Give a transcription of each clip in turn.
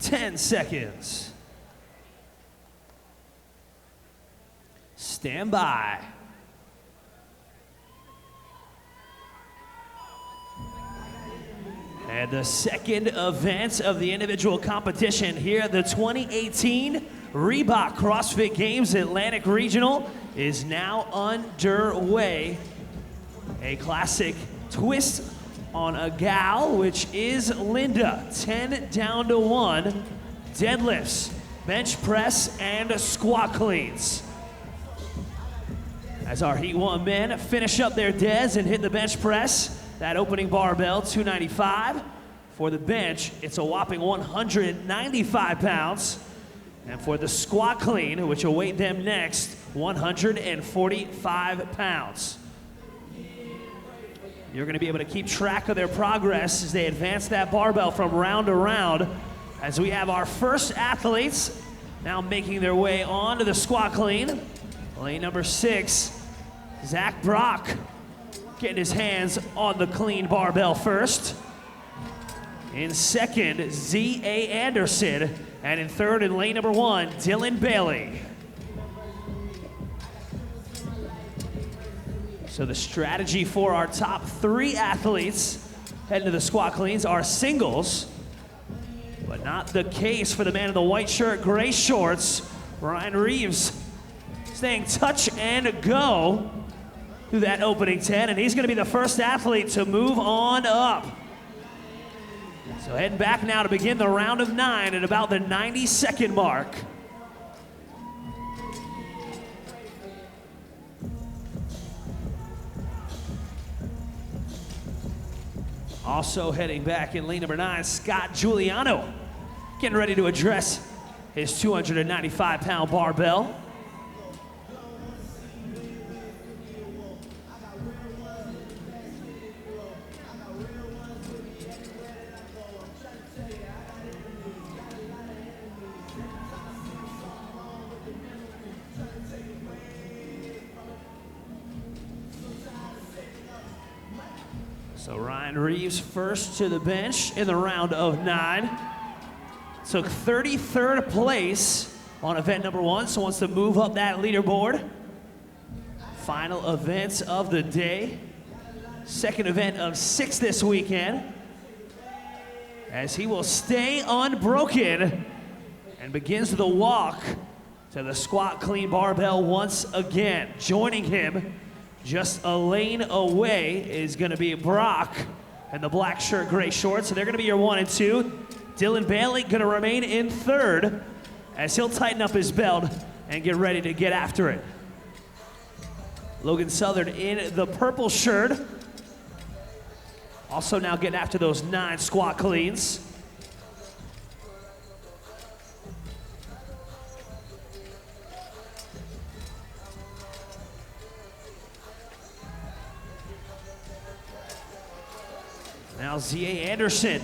10 seconds. Stand by. And the second event of the individual competition here at the 2018 Reebok CrossFit Games Atlantic Regional is now underway. A classic twist on a gal, which is Linda. 10 down to 1, deadlifts, bench press, and squat cleans. As our Heat 1 men finish up their deads and hit the bench press, that opening barbell, 295. For the bench, it's a whopping 195 pounds. And for the squat clean, which will weight them next, 145 pounds. You're gonna be able to keep track of their progress as they advance that barbell from round to round, as we have our first athletes now making their way on to the squat clean. Lane number 6, Zach Brock, getting his hands on the clean barbell first. In second, Z.A. Anderson. And in third, in lane number 1, Dylan Bailey. So the strategy for our top 3 athletes heading to the squat cleans are singles, but not the case for the man in the white shirt, gray shorts, Ryan Reeves, staying touch and go through that opening 10, and he's gonna be the first athlete to move on up. So heading back now to begin the round of 9 at about the 90-second mark. Also heading back in lane number 9, Scott Giuliano, getting ready to address his 295-pound barbell. So Ryan Reeves first to the bench in the round of 9. Took 33rd place on event number 1, so wants to move up that leaderboard. Final events of the day. Second event of 6 this weekend, as he will stay unbroken and begins the walk to the squat clean barbell once again. Joining him just a lane away is gonna be Brock in the black shirt, gray shorts. So they're gonna be your 1 and 2. Dylan Bailey gonna remain in third as he'll tighten up his belt and get ready to get after it. Logan Southern in the purple shirt, also now getting after those 9 squat cleans. Now Z.A. Anderson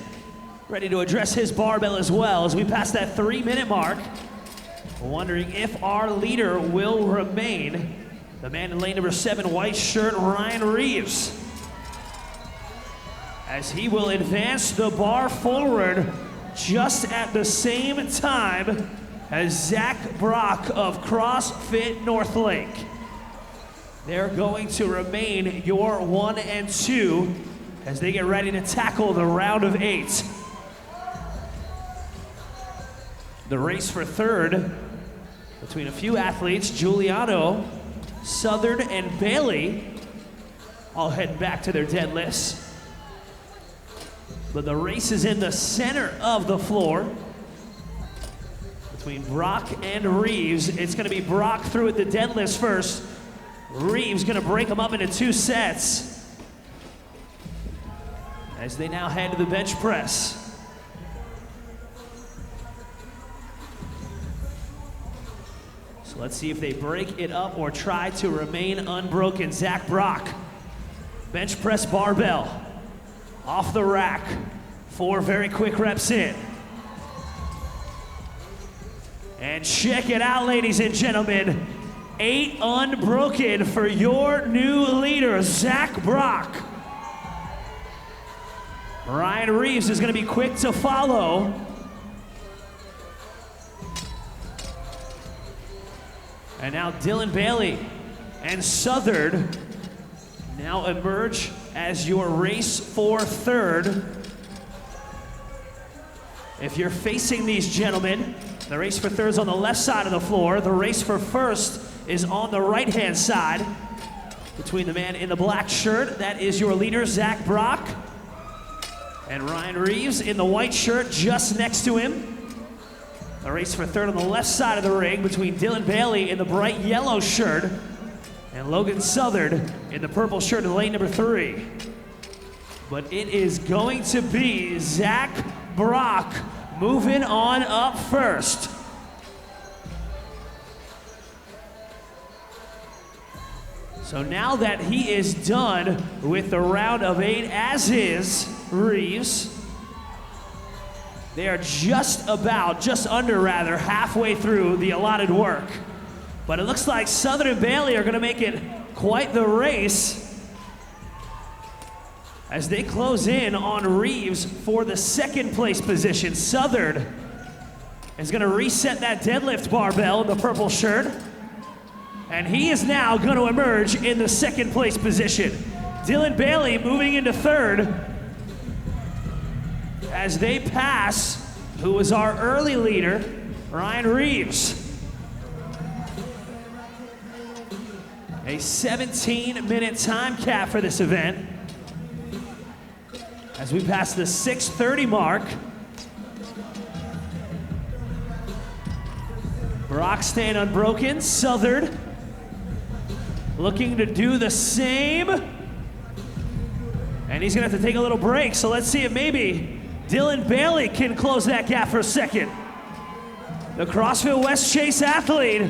ready to address his barbell as well as we pass that 3-minute mark. Wondering if our leader will remain. The man in lane number 7, white shirt, Ryan Reeves, as he will advance the bar forward just at the same time as Zach Brock of CrossFit Northlake. They're going to remain your 1 and 2 as they get ready to tackle the round of 8. The race for third between a few athletes, Giuliano, Southern, and Bailey, all heading back to their deadlifts. But the race is in the center of the floor between Brock and Reeves. It's gonna be Brock through at the deadlifts first. Reeves gonna break them up into 2 sets as they now head to the bench press. So let's see if they break it up or try to remain unbroken. Zach Brock, bench press barbell, off the rack, 4 very quick reps in. And check it out, ladies and gentlemen, 8 unbroken for your new leader, Zach Brock. Ryan Reeves is gonna be quick to follow. And now Dylan Bailey and Southern now emerge as your race for third. If you're facing these gentlemen, the race for third is on the left side of the floor. The race for first is on the right-hand side. Between the man in the black shirt, that is your leader, Zach Brock, and Ryan Reeves in the white shirt just next to him. The race for third on the left side of the ring between Dylan Bailey in the bright yellow shirt and Logan Southard in the purple shirt in lane number 3. But it is going to be Zach Brock moving on up first. So now that he is done with the round of 8, as is Reeves, they are just under halfway through the allotted work. But it looks like Southern and Bailey are gonna make it quite the race as they close in on Reeves for the second place position. Southern is gonna reset that deadlift barbell in the purple shirt, and he is now gonna emerge in the second place position. Dylan Bailey moving into third as they pass who was our early leader, Ryan Reeves. A 17-minute time cap for this event. As we pass the 6:30 mark, Brock staying unbroken. Southard looking to do the same. And he's gonna have to take a little break, so let's see if maybe Dylan Bailey can close that gap for a second. The CrossFit West Chase athlete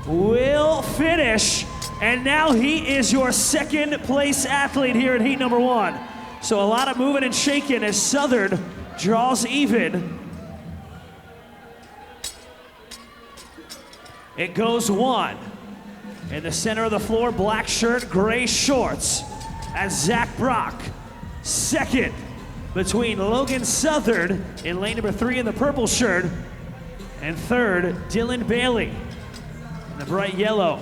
will finish, and now he is your second place athlete here in heat number 1. So a lot of moving and shaking as Southern draws even. It goes 1. In the center of the floor, black shirt, gray shorts, as Zach Brock, second between Logan Southard in lane number 3 in the purple shirt, and third, Dylan Bailey in the bright yellow.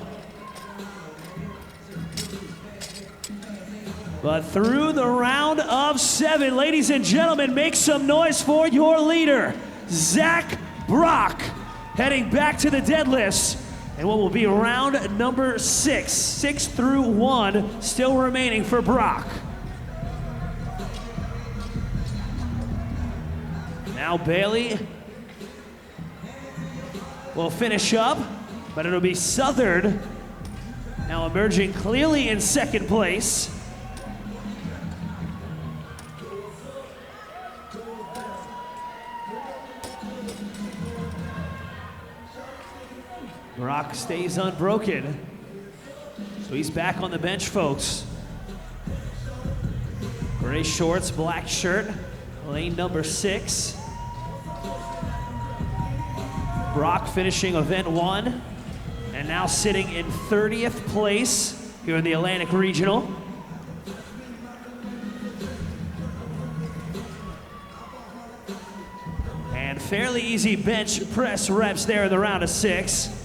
But through the round of 7, ladies and gentlemen, make some noise for your leader, Zach Brock, heading back to the deadlifts. And what will be round number 6 through 1, still remaining for Brock. Now Bailey will finish up, but it'll be Southard now emerging clearly in second place. Brock stays unbroken, so he's back on the bench, folks. Gray shorts, black shirt, lane number 6. Brock finishing event 1, and now sitting in 30th place here in the Atlantic Regional. And fairly easy bench press reps there in the round of 6.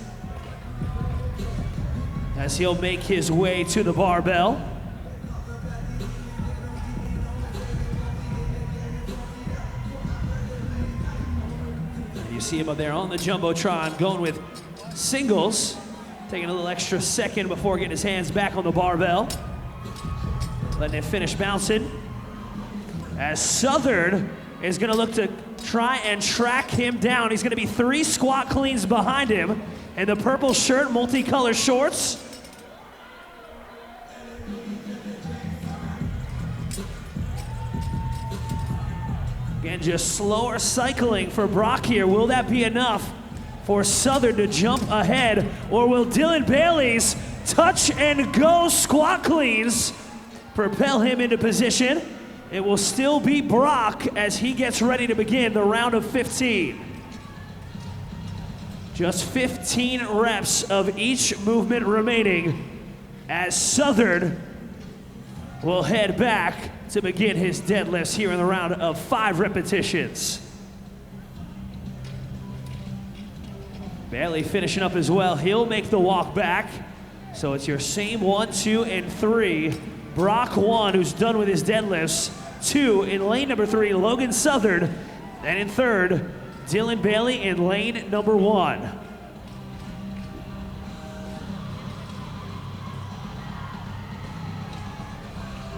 As he'll make his way to the barbell. And you see him up there on the Jumbotron going with singles, taking a little extra second before getting his hands back on the barbell. Letting it finish bouncing. As Southern is gonna look to try and track him down. He's gonna be 3 squat cleans behind him in the purple shirt, multicolored shorts. Again, just slower cycling for Brock here. Will that be enough for Southern to jump ahead? Or will Dylan Bailey's touch and go squat cleans propel him into position? It will still be Brock as he gets ready to begin the round of 15. Just 15 reps of each movement remaining as Southern will head back to begin his deadlifts here in the round of 5 repetitions. Bailey finishing up as well. He'll make the walk back. So it's your same 1, 2, and 3. Brock 1, who's done with his deadlifts. 2 in lane number 3, Logan Southern. And in third, Dylan Bailey in lane number 1.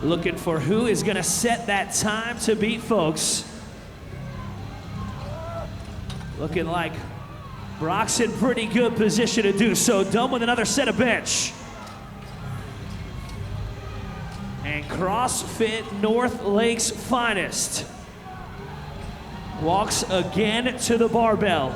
Looking for who is gonna set that time to beat, folks. Looking like Brock's in pretty good position to do so. Done with another set of bench. And CrossFit North Lake's finest walks again to the barbell.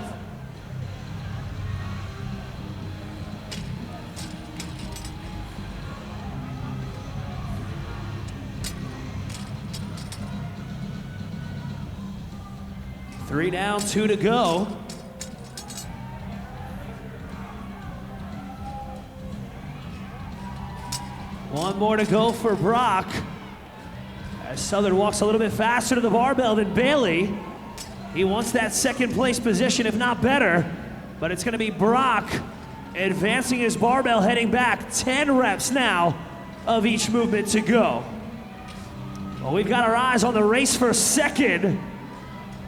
Three down, 2 to go. One more to go for Brock. As Southern walks a little bit faster to the barbell than Bailey. He wants that second place position, if not better. But it's gonna be Brock advancing his barbell, heading back. 10 reps now of each movement to go. Well, we've got our eyes on the race for second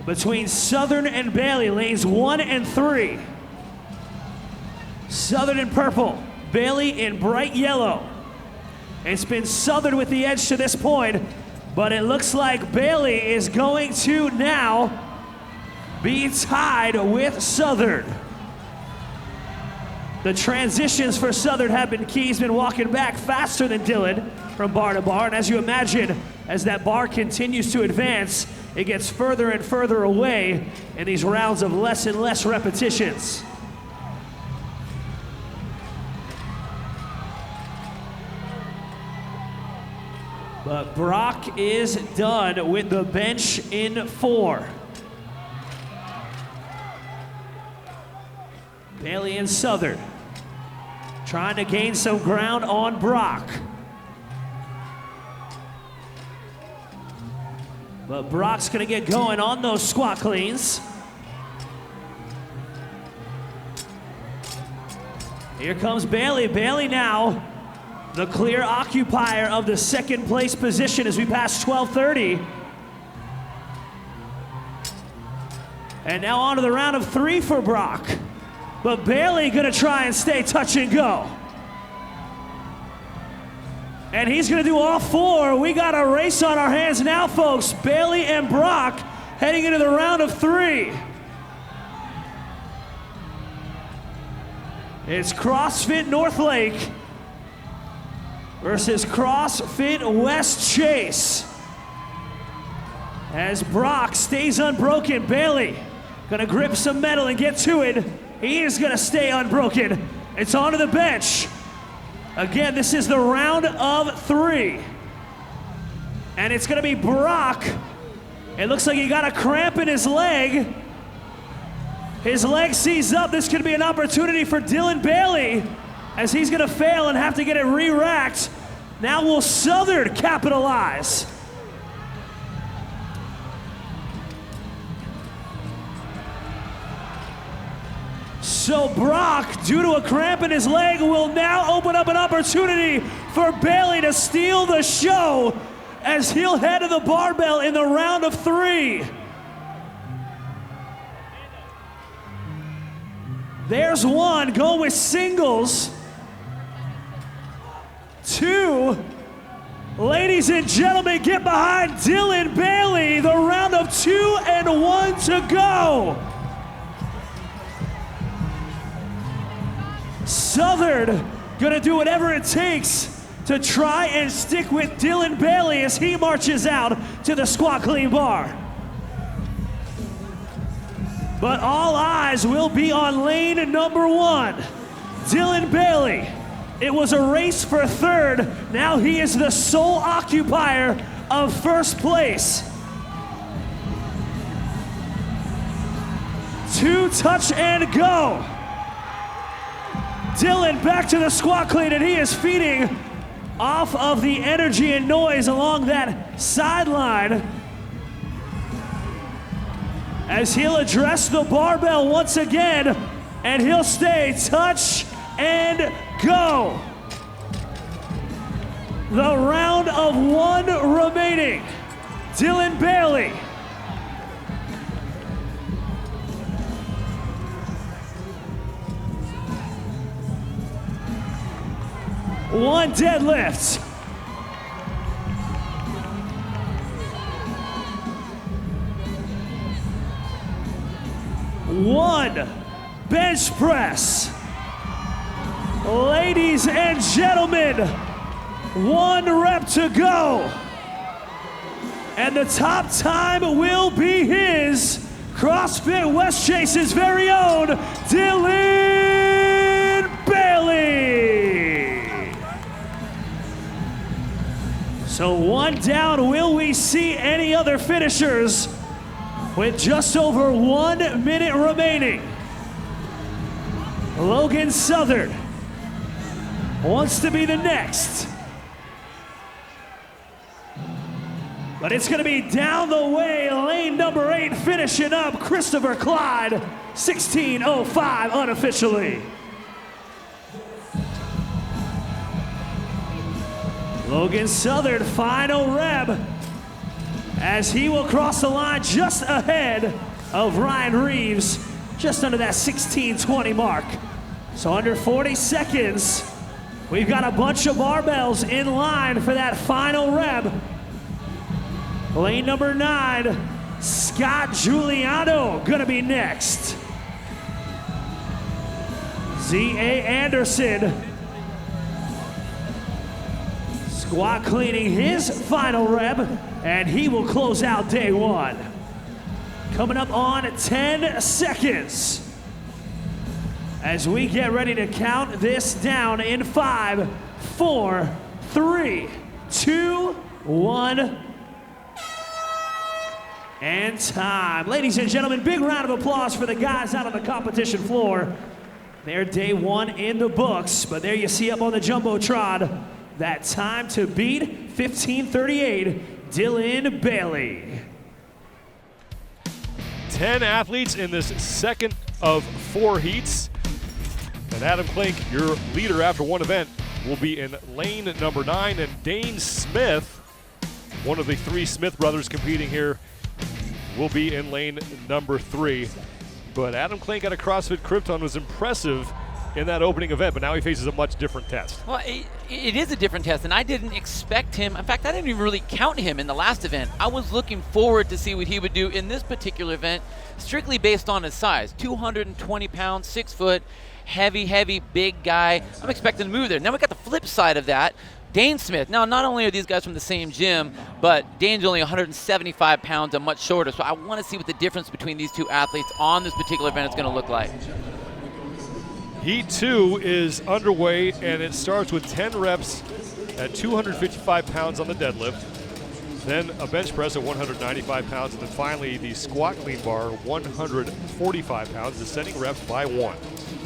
between Southern and Bailey, lanes 1 and 3. Southern in purple, Bailey in bright yellow. It's been Southern with the edge to this point, but it looks like Bailey is going to now be tied with Southern. The transitions for Southern have been key. He's been walking back faster than Dylan from bar to bar, and as you imagine, as that bar continues to advance, it gets further and further away in these rounds of less and less repetitions. But Brock is done with the bench in 4. Bailey and Southern trying to gain some ground on Brock. But Brock's gonna get going on those squat cleans. Here comes Bailey. Bailey now the clear occupier of the second place position as we pass 12:30. And now on to the round of 3 for Brock. But Bailey gonna try and stay touch and go. And he's gonna do all 4. We got a race on our hands now, folks. Bailey and Brock heading into the round of 3. It's CrossFit North Lake versus CrossFit West Chase. As Brock stays unbroken, Bailey gonna grip some metal and get to it. He is gonna stay unbroken. It's onto the bench. Again, this is the round of 3. And it's gonna be Brock. It looks like he got a cramp in his leg. His leg seized up. This could be an opportunity for Dylan Bailey as he's gonna fail and have to get it re-racked. Now will Southern capitalize? So Brock, due to a cramp in his leg, will now open up an opportunity for Bailey to steal the show as he'll head to the barbell in the round of 3. There's one, go with singles. 2. Ladies and gentlemen, get behind Dylan Bailey, the round of 2 and 1 to go. Southern gonna do whatever it takes to try and stick with Dylan Bailey as he marches out to the squat clean bar. But all eyes will be on lane number 1, Dylan Bailey. It was a race for third. Now he is the sole occupier of first place. 2 touch and go. Dylan back to the squat clean, and he is feeding off of the energy and noise along that sideline as he'll address the barbell once again. and he'll stay touch and go. The round of 1 remaining. Dylan Bailey. One deadlift. One bench press. Ladies and gentlemen, 1 rep to go. And the top time will be his, CrossFit Westchase's very own Dylan Bailey. So 1 down. Will we see any other finishers with just over 1 minute remaining? Logan Southern wants to be the next. But it's going to be down the way, lane number 8 finishing up, Christopher Clyde, 16:05 unofficially. Logan Southern, final rep, as he will cross the line just ahead of Ryan Reeves, just under that 16:20 mark. So under 40 seconds, we've got a bunch of barbells in line for that final rep. Lane number 9, Scott Giuliano, gonna be next. Z.A. Anderson, squat cleaning his final rep, and he will close out day 1. Coming up on 10 seconds, as we get ready to count this down in 5, 4, 3, 2, 1. And time. Ladies and gentlemen, big round of applause for the guys out on the competition floor. Their day 1 in the books, but there you see up on the Jumbotron, that time to beat, 15:38, Dylan Bailey. 10 athletes in this second of 4 heats. And Adam Klink, your leader after 1 event, will be in lane number 9, and Dane Smith, one of the 3 Smith brothers competing here, will be in lane number 3. But Adam Klink out of CrossFit Krypton was impressive in that opening event, but now he faces a much different test. Well, it is a different test, and I didn't expect him. In fact, I didn't even really count him in the last event. I was looking forward to see what he would do in this particular event, strictly based on his size. 220 pounds, 6 foot, heavy, big guy. I'm expecting to move there. Now we got the flip side of that. Dane Smith. Now, not only are these guys from the same gym, but Dane's only 175 pounds and much shorter. So I want to see what the difference between these 2 athletes on this particular event is going to look like. Heat 2 is underway, and it starts with 10 reps at 255 pounds on the deadlift, then a bench press at 195 pounds, and then finally the squat clean bar, 145 pounds, descending reps by 1.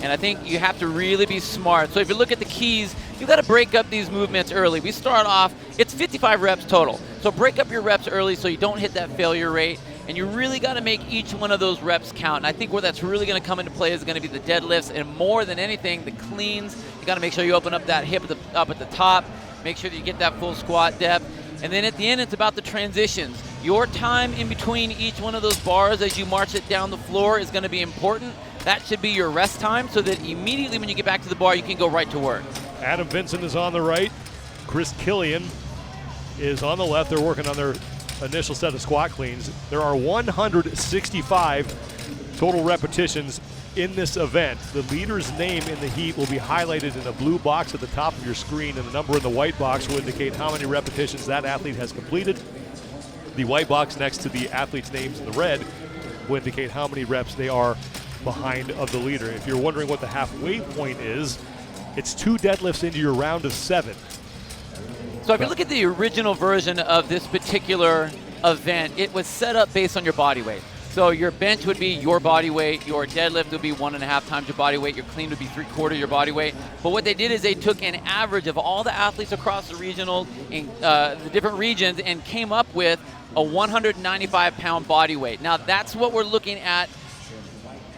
And I think you have to really be smart. So if you look at the keys, you've got to break up these movements early. We start off, it's 55 reps total. So break up your reps early so you don't hit that failure rate. And you really got to make each one of those reps count. And I think where that's really going to come into play is going to be the deadlifts, and more than anything, the cleans. You got to make sure you open up that hip up at the top, make sure that you get that full squat depth. And then at the end, it's about the transitions. Your time in between each one of those bars as you march it down the floor is going to be important. That should be your rest time, so that immediately when you get back to the bar, you can go right to work. Adam Vincent is on the right. Chris Killian is on the left. They're working on their initial set of squat cleans. There are 165 total repetitions in this event. The leader's name in the heat will be highlighted in a blue box at the top of your screen, and the number in the white box will indicate how many repetitions that athlete has completed. The white box next to the athlete's names in the red will indicate how many reps they are behind of the leader. If you're wondering what the halfway point is, it's 2 deadlifts into your round of 7. So if you look at the original version of this particular event, it was set up based on your body weight. So your bench would be your body weight, your deadlift would be 1.5 times your body weight, your clean would be 3/4 your body weight. But what they did is they took an average of all the athletes across the regional, in the different regions, and came up with a 195-pound body weight. Now that's what we're looking at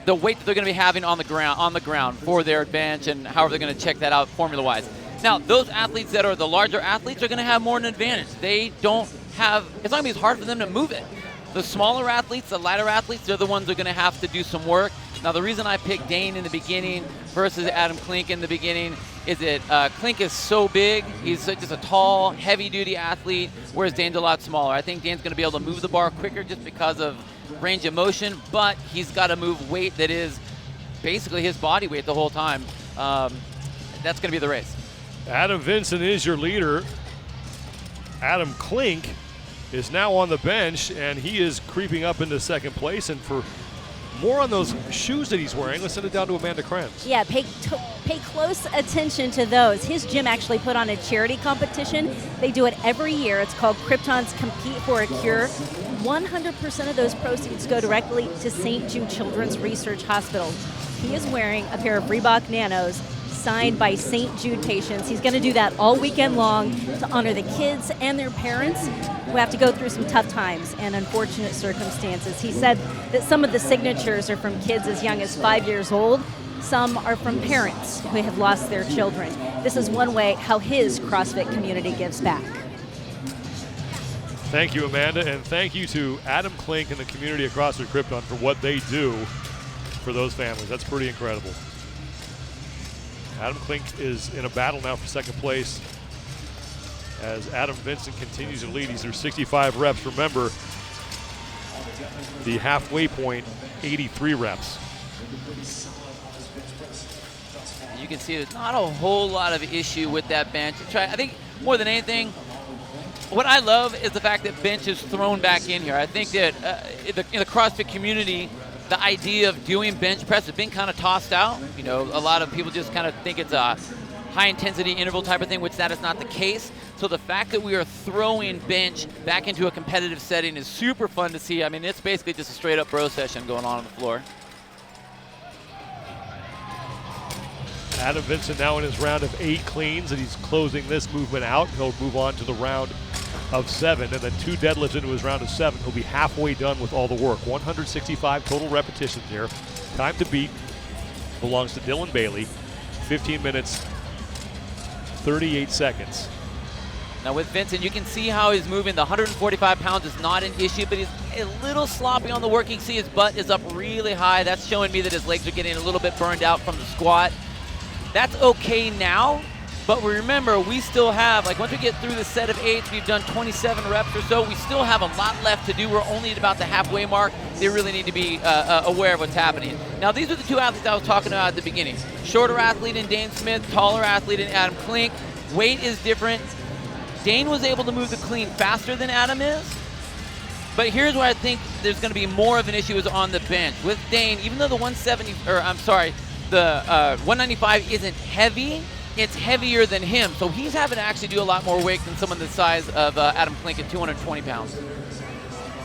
the weight that they're going to be having on the ground for their bench, and however they're going to check that out formula-wise. Now, those athletes that are the larger athletes are going to have more of an advantage. They don't have, it's not going to be hard for them to move it. The smaller athletes, the lighter athletes, they're the ones that are going to have to do some work. Now, the reason I picked Dane in the beginning versus Adam Klink in the beginning is that Klink is so big. He's just a tall, heavy-duty athlete, whereas Dane's a lot smaller. I think Dane's going to be able to move the bar quicker just because of range of motion, but he's got to move weight that is basically his body weight the whole time. That's going to be the race. Adam Vincent is your leader. Adam Klink is now on the bench, and he is creeping up into second place. And for more on those shoes that he's wearing, let's send it down to Amanda Kranz. Yeah, pay close attention to those. His gym actually put on a charity competition. They do it every year. It's called Krypton's Compete for a Cure. 100% of those proceeds go directly to St. Jude Children's Research Hospital. He is wearing a pair of Reebok Nanos signed by St. Jude patients. He's going to do that all weekend long to honor the kids and their parents who have to go through some tough times and unfortunate circumstances. He said that some of the signatures are from kids as young as 5 years old. Some are from parents who have lost their children. This is one way how his CrossFit community gives back. Thank you, Amanda, and thank you to Adam Klink and the community of CrossFit Krypton for what they do for those families. That's pretty incredible. Adam Klink is in a battle now for second place as Adam Vincent continues to lead. He's through 65 reps. Remember, the halfway point, 83 reps. You can see there's not a whole lot of issue with that bench. I think more than anything, what I love is the fact that bench is thrown back in here. I think that in the CrossFit community, the idea of doing bench press has been kind of tossed out. You know, a lot of people just kind of think it's a high-intensity interval type of thing, which that is not the case. So the fact that we are throwing bench back into a competitive setting is super fun to see. I mean, it's basically just a straight-up bro session going on the floor. Adam Vincent now in his round of 8 cleans, and he's closing this movement out. He'll move on to the round of 7, and then 2 deadlifts into his round of 7. He'll be halfway done with all the work. 165 total repetitions here. Time to beat belongs to Dylan Bailey. 15 minutes, 38 seconds. Now with Vincent, you can see how he's moving. The 145 pounds is not an issue, but he's a little sloppy on the work. You can see his butt is up really high. That's showing me that his legs are getting a little bit burned out from the squat. That's okay now, but remember, we still have, like once we get through the set of 8s, we've done 27 reps or so, we still have a lot left to do. We're only at about the halfway mark. They really need to be aware of what's happening. Now, these are the 2 athletes I was talking about at the beginning. Shorter athlete in Dane Smith, taller athlete in Adam Klink. Weight is different. Dane was able to move the clean faster than Adam is, but here's where I think there's going to be more of an issue is on the bench. With Dane, even though the 195 isn't heavy, it's heavier than him. So he's having to actually do a lot more weight than someone the size of Adam Klink at 220 pounds.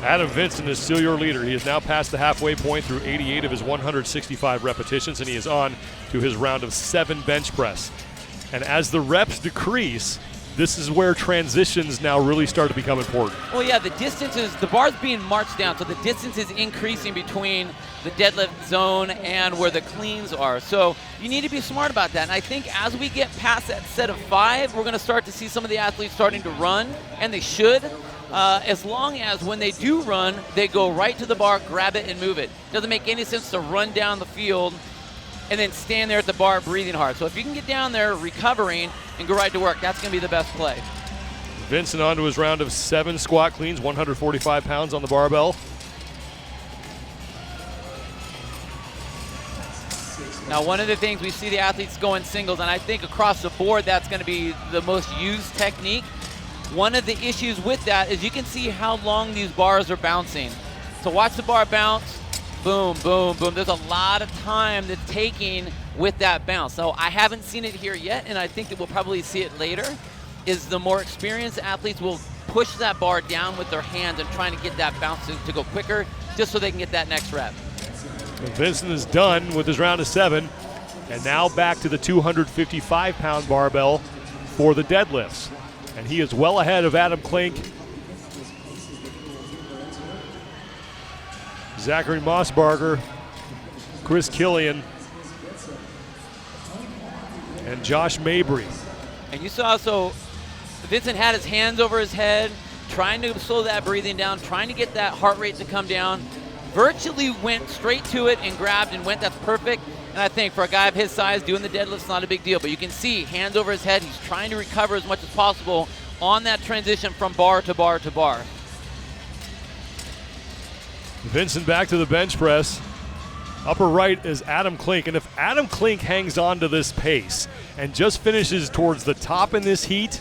Adam Vincent is still your leader. He is now past the halfway point through 88 of his 165 repetitions, and he is on to his round of 7 bench press. And as the reps decrease, this is where transitions now really start to become important. Well, yeah, the bar's being marched down, so the distance is increasing between the deadlift zone and where the cleans are. So you need to be smart about that. And I think as we get past that set of 5, we're going to start to see some of the athletes starting to run, and they should, as long as when they do run, they go right to the bar, grab it, and move it. Doesn't make any sense to run down the field and then stand there at the bar breathing hard. So if you can get down there recovering and go right to work, that's going to be the best play. Vincent on to his round of 7 squat cleans, 145 pounds on the barbell. Now, one of the things we see the athletes go in singles, and I think across the board that's going to be the most used technique. One of the issues with that is you can see how long these bars are bouncing. So watch the bar bounce. Boom, boom, boom. There's a lot of time that's taking with that bounce. So I haven't seen it here yet, and I think that we'll probably see it later, is the more experienced athletes will push that bar down with their hands and trying to get that bounce to go quicker just so they can get that next rep. And Vincent is done with his round of 7, and now back to the 255-pound barbell for the deadlifts. And he is well ahead of Adam Klink. Zachary Mossbarger Chris Killian, and Josh Mabry. And you saw, so Vincent had his hands over his head, trying to slow that breathing down, trying to get that heart rate to come down. Virtually went straight to it and grabbed and went. That's perfect. And I think for a guy of his size, doing the deadlift's not a big deal. But you can see, hands over his head, he's trying to recover as much as possible on that transition from bar to bar to bar. Vincent back to the bench press. Upper right is Adam Klink, and if Adam Klink hangs on to this pace and just finishes towards the top in this heat,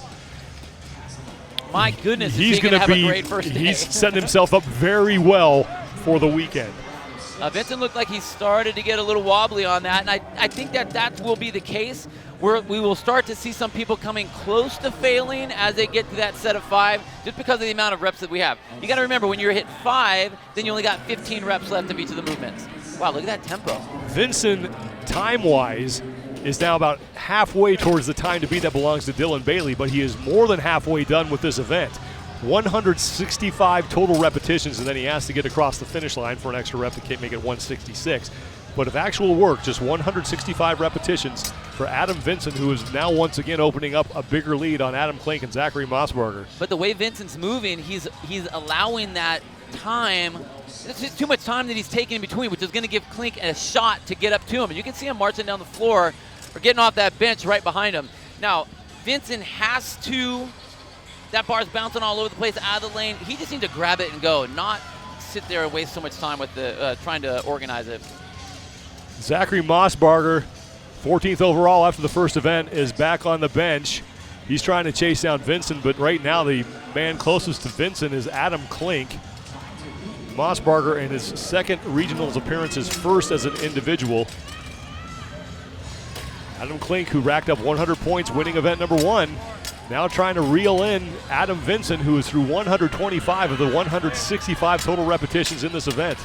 my goodness, he's going to have a great first day. He's setting himself up very well for the weekend. Vincent looked like he started to get a little wobbly on that, and I think that will be the case, where we will start to see some people coming close to failing as they get to that set of 5, just because of the amount of reps that we have. You got to remember, when you're hit 5, then you only got 15 reps left of each of the movements. Wow, look at that tempo. Vincent, time-wise, is now about halfway towards the time to beat that belongs to Dylan Bailey, but he is more than halfway done with this event. 165 total repetitions, and then he has to get across the finish line for an extra rep to make it 166. But of actual work, just 165 repetitions for Adam Vincent, who is now once again opening up a bigger lead on Adam Klink and Zachary Mossberger. But the way Vincent's moving, he's allowing that time. It's just too much time that he's taking in between, which is going to give Klink a shot to get up to him. And you can see him marching down the floor or getting off that bench right behind him. Now, Vincent has to, that bar's bouncing all over the place out of the lane. He just needs to grab it and go, not sit there and waste so much time with the trying to organize it. Zachary Mossberger, 14th overall after the first event, is back on the bench. He's trying to chase down Vincent, but right now the man closest to Vincent is Adam Klink. Mossberger in his second regionals appearance, his first as an individual. Adam Klink, who racked up 100 points winning event number 1, now trying to reel in Adam Vincent, who is through 125 of the 165 total repetitions in this event.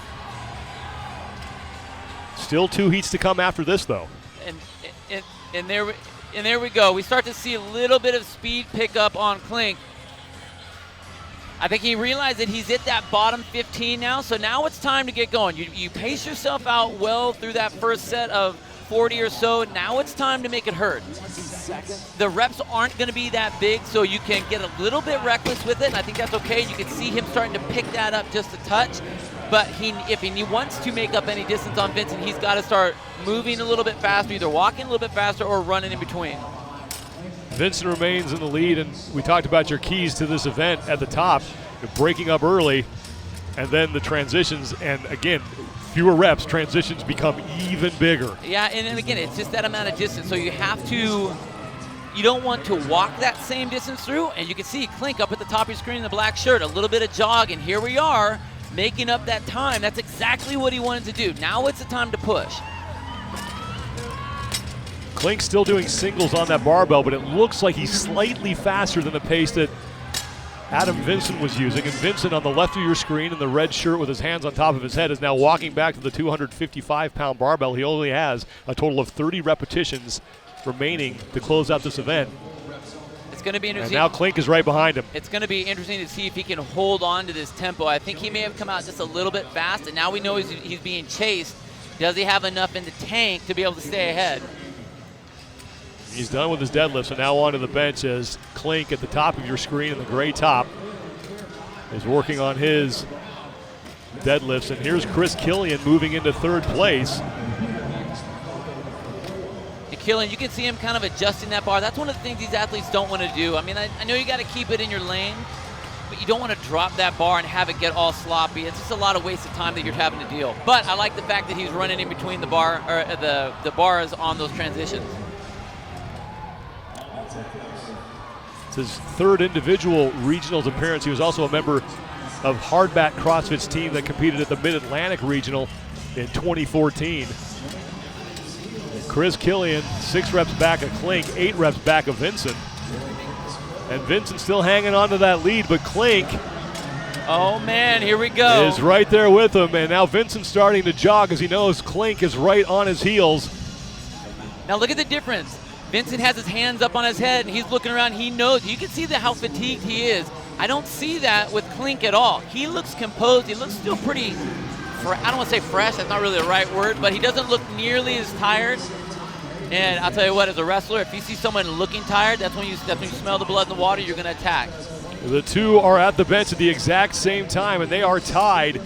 Still 2 heats to come after this, though. And there we go. We start to see a little bit of speed pick up on Klink. I think he realized that he's at that bottom 15 now, so now it's time to get going. You pace yourself out well through that first set of 40 or so. Now it's time to make it hurt. The reps aren't going to be that big, so you can get a little bit reckless with it, and I think that's okay. You can see him starting to pick that up just a touch. But if he wants to make up any distance on Vincent, he's got to start moving a little bit faster, either walking a little bit faster or running in between. Vincent remains in the lead, and we talked about your keys to this event at the top. You're breaking up early, and then the transitions, and again, fewer reps, transitions become even bigger. Yeah, and again, it's just that amount of distance, so you don't want to walk that same distance through, and you can see Klink up at the top of your screen in the black shirt, a little bit of jog, and here we are, making up that time. That's exactly what he wanted to do. Now it's the time to push. Klink still doing singles on that barbell, but it looks like he's slightly faster than the pace that Adam Vincent was using. And Vincent on the left of your screen in the red shirt with his hands on top of his head is now walking back to the 255-pound barbell. He only has a total of 30 repetitions remaining to close out this event. It's going to be interesting. And now Klink is right behind him. It's going to be interesting to see if he can hold on to this tempo. I think he may have come out just a little bit fast, and now we know he's being chased. Does he have enough in the tank to be able to stay ahead? He's done with his deadlift, so now onto the bench as Klink at the top of your screen in the gray top is working on his deadlifts. And here's Chris Killian moving into third place. Killian, you can see him kind of adjusting that bar. That's one of the things these athletes don't want to do. I mean, I know you got to keep it in your lane, but you don't want to drop that bar and have it get all sloppy. It's just a lot of wasted time that you're having to deal. But I like the fact that he's running in between the bar or the bars on those transitions. It's his third individual regionals appearance. He was also a member of Hardbat CrossFit's team that competed at the Mid-Atlantic Regional in 2014. Chris Killian, 6 reps back of Klink, 8 reps back of Vincent. And Vincent still hanging on to that lead, but Klink, oh man, here we go, is right there with him. And now Vincent's starting to jog as he knows Klink is right on his heels. Now look at the difference. Vincent has his hands up on his head and he's looking around. He knows. You can see how fatigued he is. I don't see that with Klink at all. He looks composed. He looks still pretty I don't want to say fresh, that's not really the right word, but he doesn't look nearly as tired. And I'll tell you what, as a wrestler, if you see someone looking tired, that's when you smell the blood in the water, you're going to attack. The two are at the bench at the exact same time, and they are tied.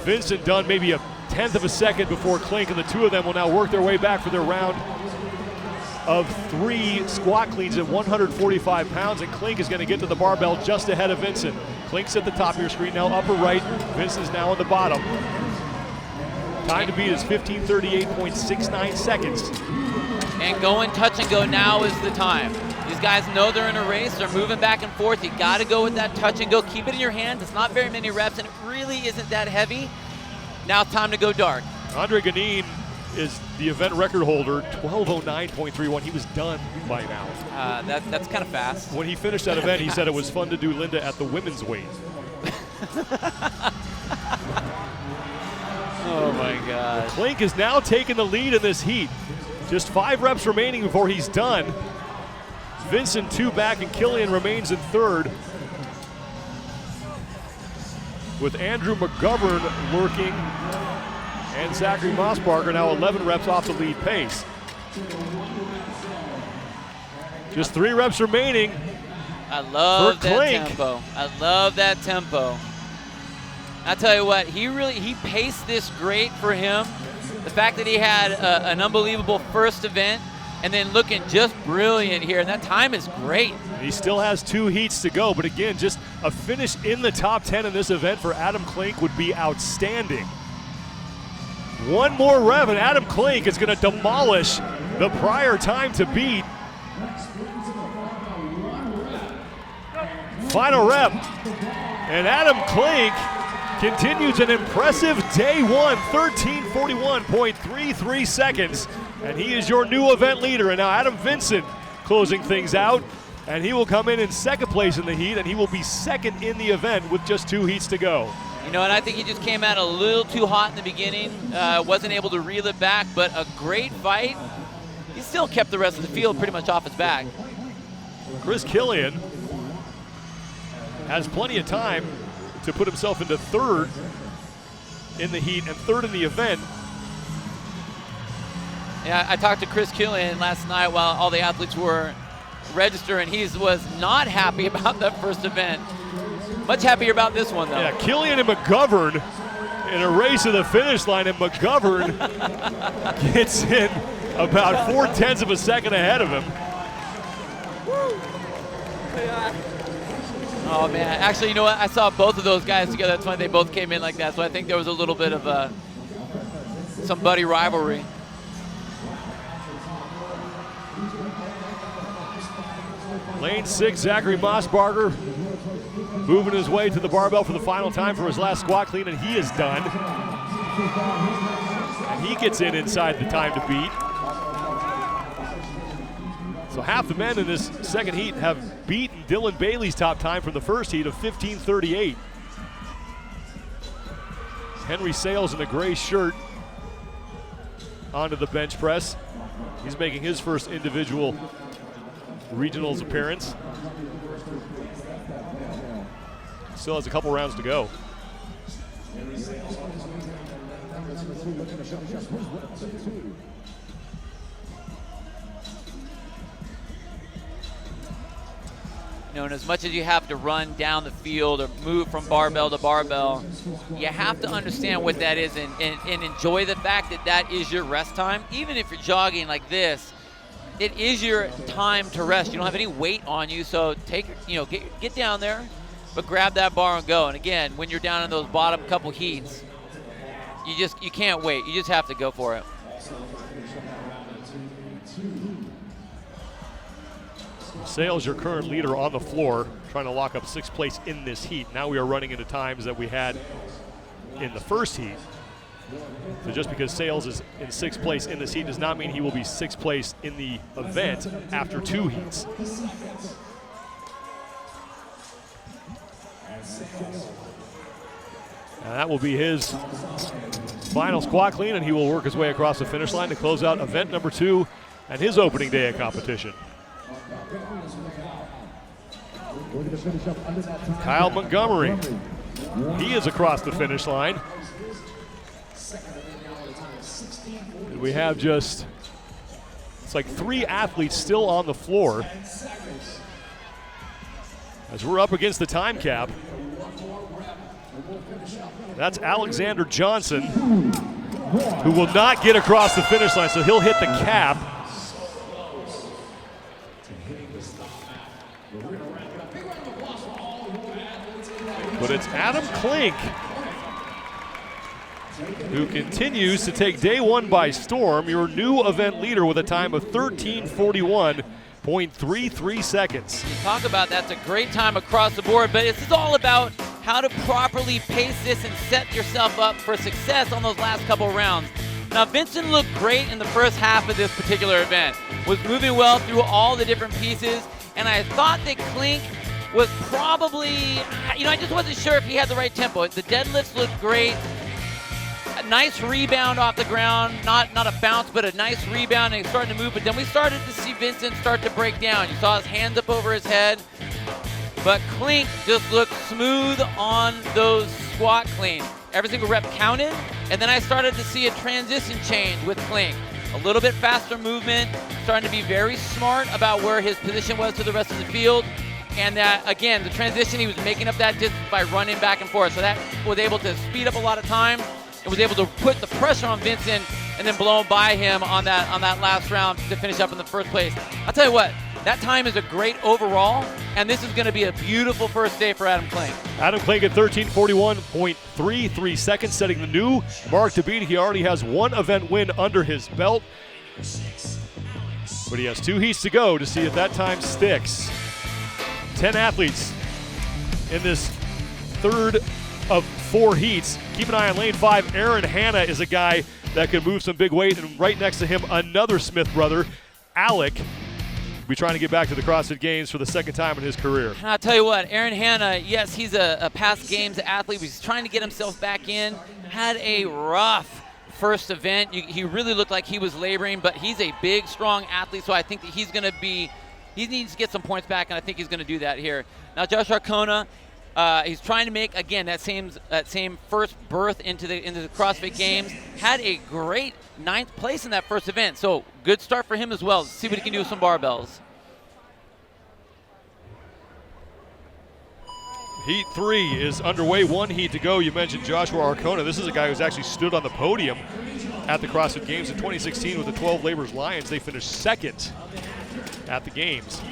Vincent done maybe a 1/10 of a second before Klink, and the two of them will now work their way back for their round of 3 squat cleans at 145 pounds, and Klink is going to get to the barbell just ahead of Vincent. Klink's at the top of your screen now, upper right. Vincent's now on the bottom. Time to beat is 15:38.69 seconds. And going touch and go now is the time. These guys know they're in a race. They're moving back and forth. You got to go with that touch and go. Keep it in your hands. It's not very many reps, and it really isn't that heavy. Now it's time to go dark. Andre Ganin is the event record holder, 12:09.31. He was done by now. That's kind of fast. When he finished that event, he said it was fun to do Linda at the women's weight. Oh my God. Klink is now taking the lead in this heat. Just 5 reps remaining before he's done. Vincent 2 back, and Killian remains in 3rd. With Andrew McGovern lurking, and Zachary Mossbarger now 11 reps off the lead pace. Just 3 reps remaining. I love for that Klink. tempo. I love that tempo. I tell you what, he paced this great for him. The fact that he had an unbelievable first event and then looking just brilliant here, and that time is great. He still has 2 heats to go, but again, just a finish in the top 10 in this event for Adam Klink would be outstanding. 1 more rev, and Adam Klink is going to demolish the prior time to beat. Final rep, and Adam Klink continues an impressive day 1, 13:41.33 seconds, and he is your new event leader. And now Adam Vincent closing things out, and he will come in 2nd place in the heat, and he will be 2nd in the event with just 2 heats to go. You know, and I think he just came out a little too hot in the beginning, wasn't able to reel it back, but a great fight. He still kept the rest of the field pretty much off his back. Chris Killian has plenty of time to put himself into 3rd in the heat and 3rd in the event. Yeah, I talked to Chris Killian last night while all the athletes were registering. He was not happy about that first event. Much happier about this one, though. Yeah, Killian and McGovern in a race to the finish line, and McGovern gets in about 4/10 of a second ahead of him. Oh, man. Actually, you know what? I saw both of those guys together. That's why they both came in like that. So I think there was a little bit of some buddy rivalry. Lane 6, Zachary Mossbarger moving his way to the barbell for the final time for his last squat clean, and he is done. And he gets in inside the time to beat. So half the men in this second heat have beaten Dylan Bailey's top time from the first heat of 15:38. Henry Sales in a gray shirt onto the bench press. He's making his first individual regionals appearance. Still has a couple rounds to go. You know, and as much as you have to run down the field or move from barbell to barbell, you have to understand what that is and enjoy the fact that that is your rest time. Even if you're jogging like this, it is your time to rest. You don't have any weight on you, so take, get down there, but grab that bar and go. And again, when you're down in those bottom couple heats, you can't wait. You just have to go for it. Sales, your current leader on the floor, trying to lock up 6th place in this heat. Now we are running into times that we had in the first heat. So just because Sales is in 6th place in this heat does not mean he will be 6th place in the event after 2 heats. And that will be his final squat clean, and he will work his way across the finish line to close out event number 2 and his opening day of competition. Kyle Montgomery, he is across the finish line. And we have just, it's like 3 athletes still on the floor as we're up against the time cap. That's Alexander Johnson, who will not get across the finish line, so he'll hit the cap. But it's Adam Klink who continues to take day one by storm, your new event leader with a time of 13:41.33 seconds. You talk about that's a great time across the board, but this is all about how to properly pace this and set yourself up for success on those last couple rounds. Now, Vincent looked great in the first half of this particular event, was moving well through all the different pieces, and I thought that Klink was probably, I just wasn't sure if he had the right tempo. The deadlifts looked great. A nice rebound off the ground, not a bounce, but a nice rebound, and he's starting to move, but then we started to see Vincent start to break down. You saw his hands up over his head, but Klink just looked smooth on those squat cleans. Every single rep counted, and then I started to see a transition change with Klink. A little bit faster movement, starting to be very smart about where his position was to the rest of the field. And again, the transition, he was making up that distance by running back and forth. So that was able to speed up a lot of time and was able to put the pressure on Vincent and then blow by him on that last round to finish up in the first place. I'll tell you what, that time is a great overall, and this is going to be a beautiful first day for Adam Klink. Adam Klink at 13:41.33 seconds, setting the new mark to beat. He already has 1 event win under his belt, but he has 2 heats to go to see if that time sticks. 10 athletes in this third of 4 heats. Keep an eye on lane 5. Aaron Hanna is a guy that can move some big weight, and right next to him, another Smith brother, Alec, will be trying to get back to the CrossFit Games for the second time in his career. And I'll tell you what, Aaron Hanna, yes, he's a past Games athlete. He's trying to get himself back in. Had a rough first event. He really looked like he was laboring, but he's a big, strong athlete, so I think that he's going to be, he needs to get some points back, and I think he's going to do that here. Now, Josh Arcona, he's trying to make, again, that same first berth into the CrossFit Games. Had a great 9th place in that first event, so good start for him as well. Let's see what he can do with some barbells. Heat 3 is underway. 1 heat to go. You mentioned Joshua Arcona. This is a guy who's actually stood on the podium at the CrossFit Games in 2016 with the 12 Laborers Lions. They finished 2nd at the Games.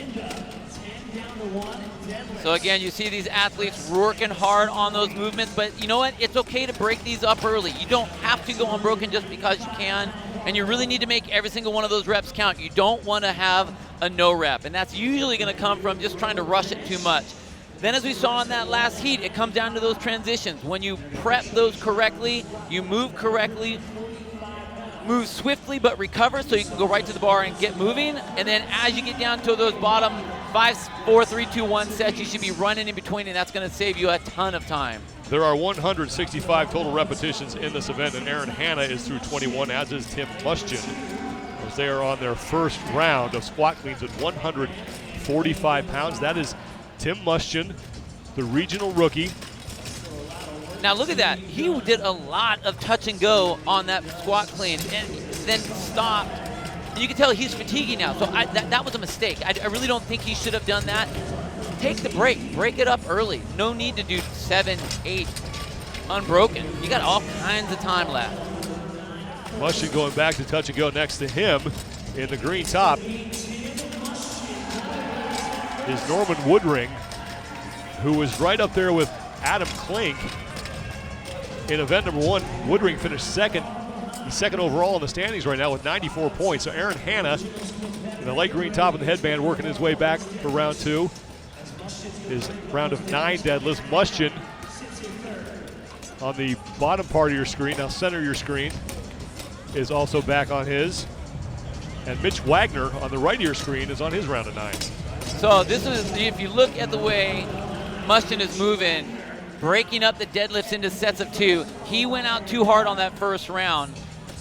So again, you see these athletes working hard on those movements, but you know what? It's okay to break these up early. You don't have to go unbroken just because you can, and you really need to make every single one of those reps count. You don't want to have a no rep, and that's usually going to come from just trying to rush it too much. Then as we saw in that last heat, it comes down to those transitions. When you prep those correctly, you move correctly, move swiftly but recover so you can go right to the bar and get moving. And then as you get down to those bottom 5, 4, 3, 2, 1 sets, you should be running in between, and that's going to save you a ton of time. There are 165 total repetitions in this event, and Aaron Hanna is through 21, as is Tim Muschin, as they are on their first round of squat cleans at 145 pounds. That is Tim Muschin, the regional rookie. Now look at that. He did a lot of touch and go on that squat clean and then stopped. And you can tell he's fatiguing now, so that was a mistake. I really don't think he should have done that. Take the break. Break it up early. No need to do 7, 8 unbroken. You got all kinds of time left. Muschin going back to touch and go next to him in the green top is Norman Woodring, who was right up there with Adam Klink in event number 1. Woodring finished 2nd. He's 2nd overall in the standings right now with 94 points. So Aaron Hanna in the light green top of the headband working his way back for round 2. His round of 9 deadlifts. Muschin on the bottom part of your screen, now center your screen, is also back on his. And Mitch Wagner on the right of your screen is on his round of 9. So this is, if you look at the way Muschin is moving, breaking up the deadlifts into sets of 2, he went out too hard on that first round.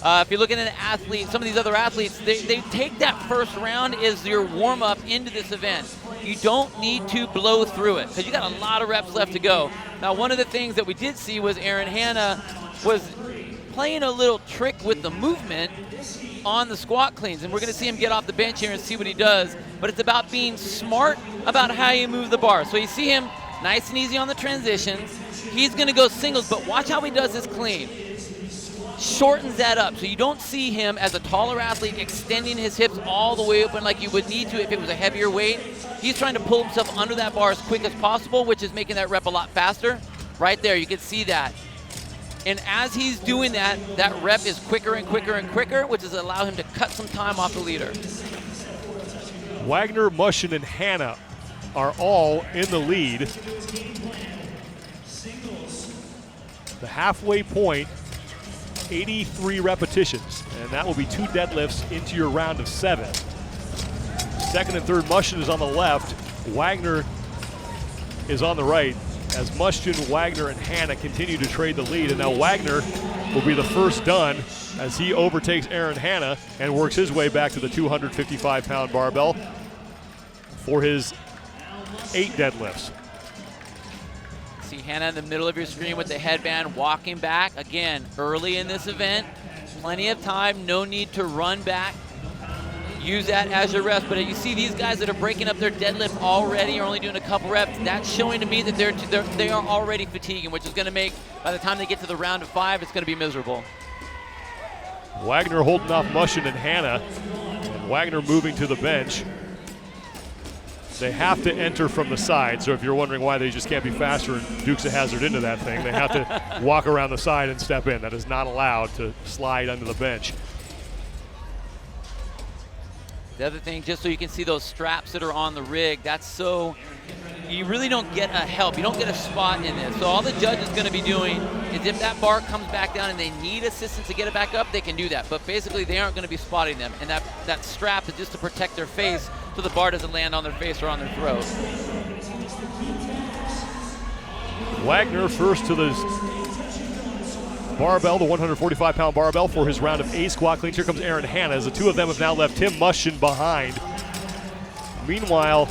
If you're looking at an athlete, some of these other athletes, they take that first round as your warm-up into this event. You don't need to blow through it because you got a lot of reps left to go. Now, one of the things that we did see was Aaron Hanna was playing a little trick with the movement on the squat cleans, and we're going to see him get off the bench here and see what he does. But it's about being smart about how you move the bar. So you see him nice and easy on the transitions. He's going to go singles, but watch how he does his clean. Shortens that up, so you don't see him as a taller athlete extending his hips all the way open like you would need to if it was a heavier weight. He's trying to pull himself under that bar as quick as possible, which is making that rep a lot faster. Right there, you can see that. And as he's doing that, that rep is quicker and quicker and quicker, which is allow him to cut some time off the leader. Wagner, Mushin, and Hanna are all in the lead. The halfway point, 83 repetitions, and that will be 2 deadlifts into your round of 7. Second and third, Mushin is on the left. Wagner is on the right, as Mushin, Wagner, and Hanna continue to trade the lead. And now Wagner will be the first done as he overtakes Aaron Hanna and works his way back to the 255-pound barbell for his 8 deadlifts. See Hanna in the middle of your screen with the headband walking back. Again, early in this event, plenty of time, no need to run back. Use that as your rest, but you see these guys that are breaking up their deadlift already, are only doing a couple reps. That's showing to me that they are already fatiguing, which is going to make, by the time they get to the round of 5, it's going to be miserable. Wagner holding off Mushin and Hanna, and Wagner moving to the bench. They have to enter from the side, so if you're wondering why they just can't be faster and Dukes a Hazzard into that thing, they have to walk around the side and step in. That is not allowed to slide under the bench. The other thing, just so you can see those straps that are on the rig, that's so, you really don't get a help. You don't get a spot in this. So all the judge is going to be doing is if that bar comes back down and they need assistance to get it back up, they can do that. But basically, they aren't going to be spotting them. And that strap is just to protect their face so the bar doesn't land on their face or on their throat. Wagner first to the barbell, the 145-pound barbell for his round of 8 squat cleans. Here comes Aaron Hanna, as the two of them have now left Tim Mushin behind. Meanwhile,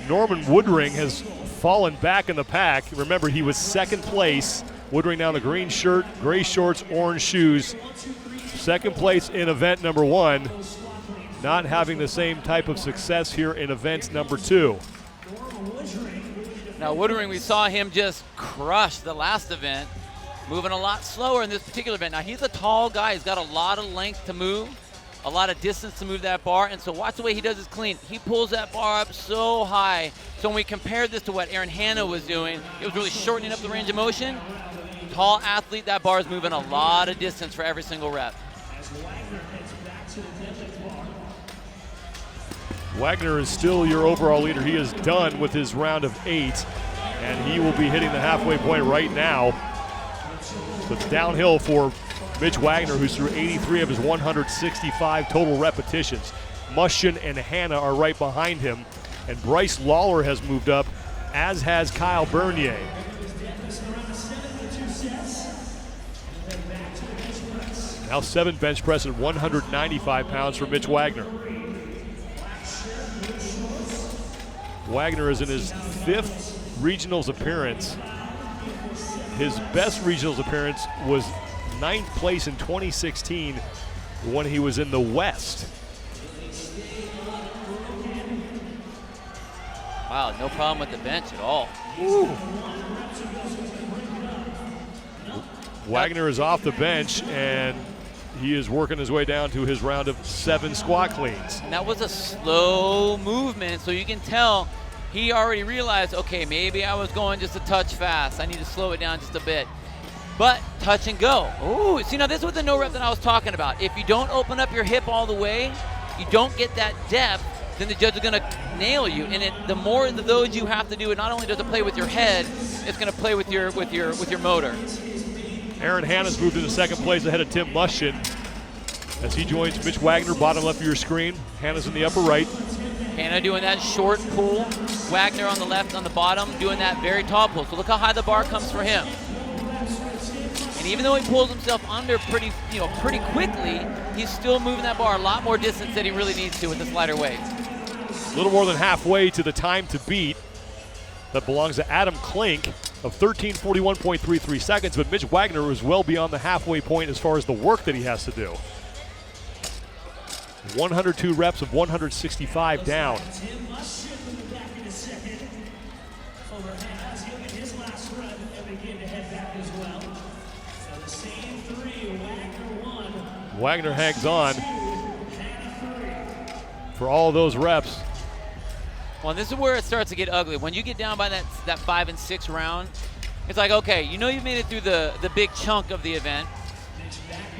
Norman Woodring has fallen back in the pack. Remember, he was second place. Woodring now in the green shirt, gray shorts, orange shoes. Second place in event number 1. Not having the same type of success here in event number 2. Now Woodring, we saw him just crush the last event. Moving a lot slower in this particular event. Now he's a tall guy. He's got a lot of length to move, a lot of distance to move that bar. And so watch the way he does his clean. He pulls that bar up so high. So when we compare this to what Aaron Hanna was doing, it was really shortening up the range of motion. Tall athlete, that bar is moving a lot of distance for every single rep. Wagner is still your overall leader. He is done with his round of 8, and he will be hitting the halfway point right now. So it's downhill for Mitch Wagner, who's through 83 of his 165 total repetitions. Mushin and Hanna are right behind him, and Bryce Lawler has moved up, as has Kyle Bernier. Now 7 bench press at 195 pounds for Mitch Wagner. Wagner is in his 5th regionals appearance. His best regionals appearance was 9th place in 2016 when he was in the West. Wow, no problem with the bench at all. Woo. Wagner is off the bench, and he is working his way down to his round of 7 squat cleans. And that was a slow movement, so you can tell he already realized, okay, maybe I was going just a touch fast. I need to slow it down just a bit. But touch and go. Ooh, see, now this was the no rep that I was talking about. If you don't open up your hip all the way, you don't get that depth, then the judge is going to nail you. And the more of those you have to do, it not only does it play with your head, it's going to play with your motor. Aaron Hanna's moved into 2nd place ahead of Tim Mushin as he joins Mitch Wagner, bottom left of your screen. Hanna's in the upper right. Hanna doing that short pull. Wagner on the left, on the bottom, doing that very tall pull. So look how high the bar comes for him. And even though he pulls himself under pretty quickly, he's still moving that bar a lot more distance than he really needs to with this lighter weight. A little more than halfway to the time to beat that belongs to Adam Klink of 13:41.33 seconds, but Mitch Wagner was well beyond the halfway point as far as the work that he has to do. 102 reps of 165 down. Wagner hangs on for all of those reps. Well, this is where it starts to get ugly. When you get down by that 5 and 6 round, it's like, okay, you know you've made it through the big chunk of the event,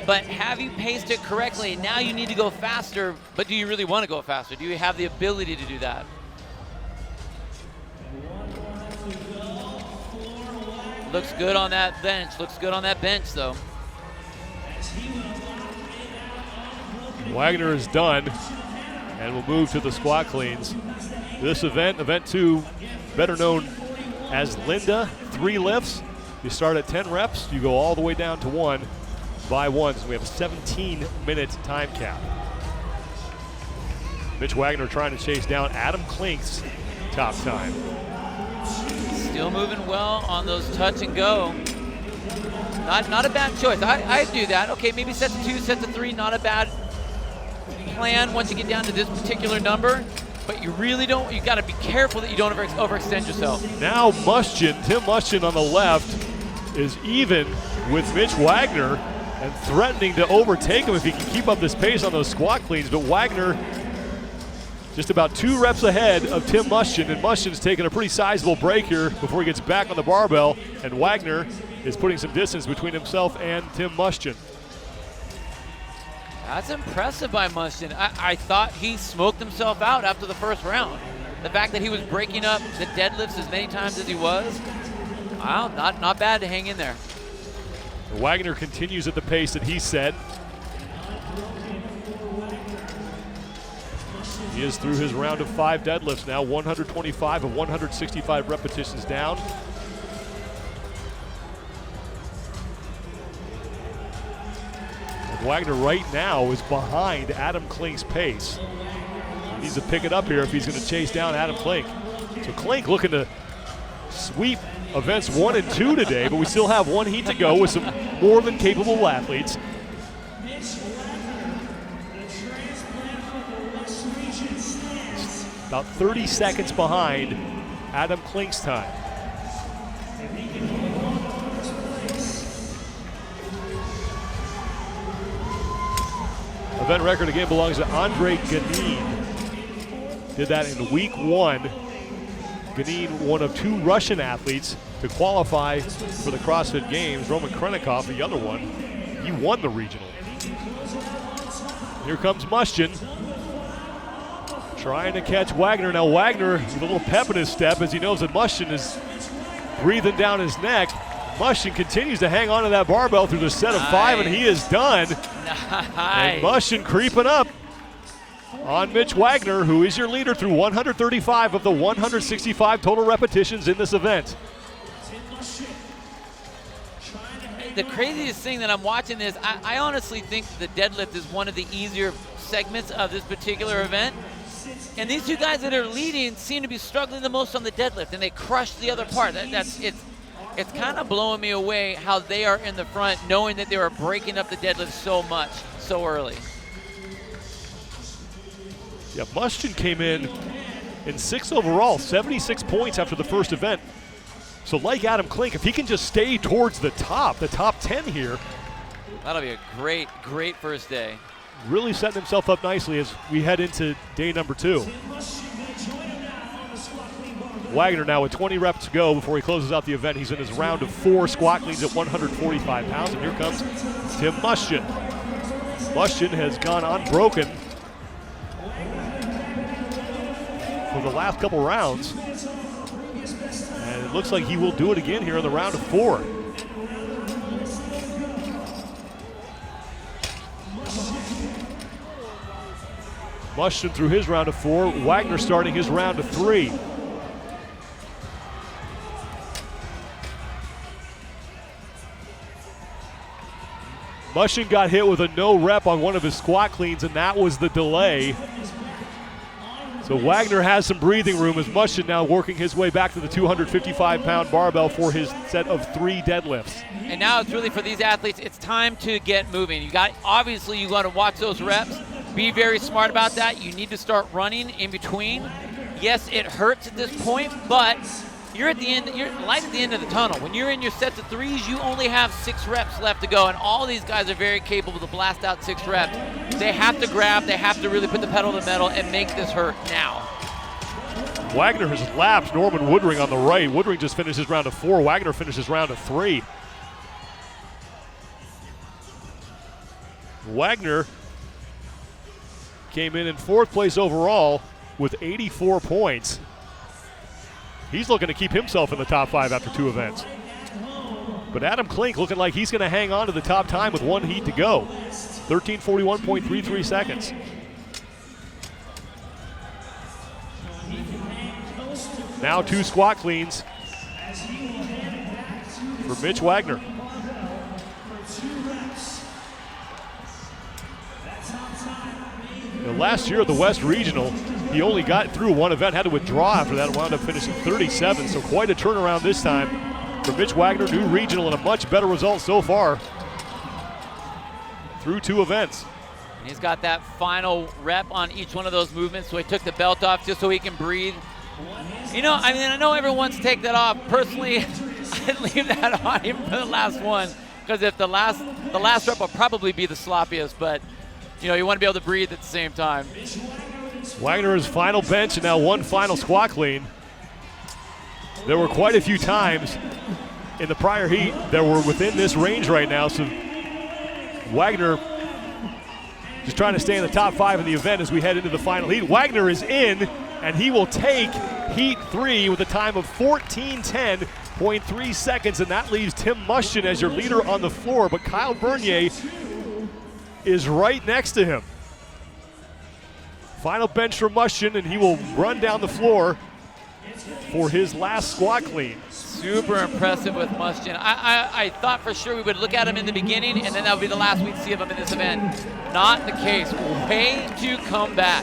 but have you paced it correctly? Now you need to go faster, but do you really want to go faster? Do you have the ability to do that? Looks good on that bench. Looks good on that bench, though. Wagner is done, and we'll move to the squat cleans. This event, event 2, better known as Linda, 3 lifts. You start at 10 reps, you go all the way down to 1 by 1. So we have a 17-minute time cap. Mitch Wagner trying to chase down Adam Klink's top time. Still moving well on those touch and go. Not a bad choice. I do that. Okay, maybe set to 2, set to 3, not a bad plan once you get down to this particular number, but you really don't, you got to be careful that you don't overextend yourself. Now Tim Muschin on the left is even with Mitch Wagner and threatening to overtake him if he can keep up this pace on those squat cleans, but Wagner just about 2 reps ahead of Tim Muschin, and Muschin's taking a pretty sizable break here before he gets back on the barbell, and Wagner is putting some distance between himself and Tim Muschin. That's impressive by Muschin. I thought he smoked himself out after the first round. The fact that he was breaking up the deadlifts as many times as he was, wow, not bad to hang in there. Wagner continues at the pace that he set. He is through his round of 5 deadlifts now, 125 of 165 repetitions down. Wagner right now is behind Adam Klink's pace. He needs to pick it up here if he's going to chase down Adam Klink. So Klink looking to sweep events 1 and 2 today, but we still have 1 heat to go with some more than capable athletes. About 30 seconds behind Adam Klink's time. Event record again belongs to Andre Ganin. Did that in week 1. Ganin, one of 2 Russian athletes to qualify for the CrossFit Games. Roman Krenikov, the other one, he won the regional. Here comes Muschin, trying to catch Wagner. Now Wagner with a little pep in his step as he knows that Muschin is breathing down his neck. Muschin continues to hang on to that barbell through the set of 5, and he is done. And Muschin creeping up on Mitch Wagner, who is your leader through 135 of the 165 total repetitions in this event. The craziest thing that I'm watching is I honestly think the deadlift is one of the easier segments of this particular event. And these 2 guys that are leading seem to be struggling the most on the deadlift, and they crush the other part. It's kind of blowing me away how they are in the front, knowing that they were breaking up the deadlift so much, so early. Yeah, Muschin came in 6th overall, 76 points after the first event. So like Adam Klink, if he can just stay towards the top 10 here. That'll be a great, great first day. Really setting himself up nicely as we head into day number 2. Wagner now with 20 reps to go before he closes out the event. He's in his round of 4 squat cleans at 145 pounds, and here comes Tim Muschin. Muschin has gone unbroken for the last couple rounds, and it looks like he will do it again here in the round of 4. Muschin through his round of 4, Wagner starting his round of 3. Muschin got hit with a no rep on one of his squat cleans, and that was the delay. So Wagner has some breathing room as Muschin now working his way back to the 255-pound barbell for his set of 3 deadlifts. And now it's really for these athletes, it's time to get moving. Obviously you got to watch those reps. Be very smart about that. You need to start running in between. Yes, it hurts at this point, but you're at the end. You're light at the end of the tunnel. When you're in your sets of 3s, you only have 6 reps left to go, and all these guys are very capable to blast out 6 reps. They have to grab. They have to really put the pedal to the metal and make this hurt now. Wagner has lapped Norman Woodring on the right. Woodring just finishes round of 4. Wagner finishes round of 3. Wagner came in 4th place overall with 84 points. He's looking to keep himself in the top 5 after 2 events. But Adam Klink looking like he's going to hang on to the top time with 1 heat to go. 13:41.33 seconds. Now 2 squat cleans for Mitch Wagner. Last year at the West Regional, he only got through 1 event, had to withdraw after that, and wound up finishing 37. So quite a turnaround this time for Mitch Wagner, new regional, and a much better result so far through 2 events. And he's got that final rep on each one of those movements, so he took the belt off just so he can breathe. I know everyone wants to take that off. Personally, I'd leave that on even for the last one, because if the last rep will probably be the sloppiest, but you want to be able to breathe at the same time. Wagner's final bench and now 1 final squat clean. There were quite a few times in the prior heat that were within this range right now, so Wagner just trying to stay in the top 5 in the event as we head into the final heat. Wagner is in, and he will take heat 3 with a time of 14:10.3 seconds, and that leaves Tim Muschin as your leader on the floor, but Kyle Bernier is right next to him. Final bench for Muschin, and he will run down the floor for his last squat clean. Super impressive with Muschin. I thought for sure we would look at him in the beginning, and then that would be the last we'd see of him in this event. Not the case. Way to come back.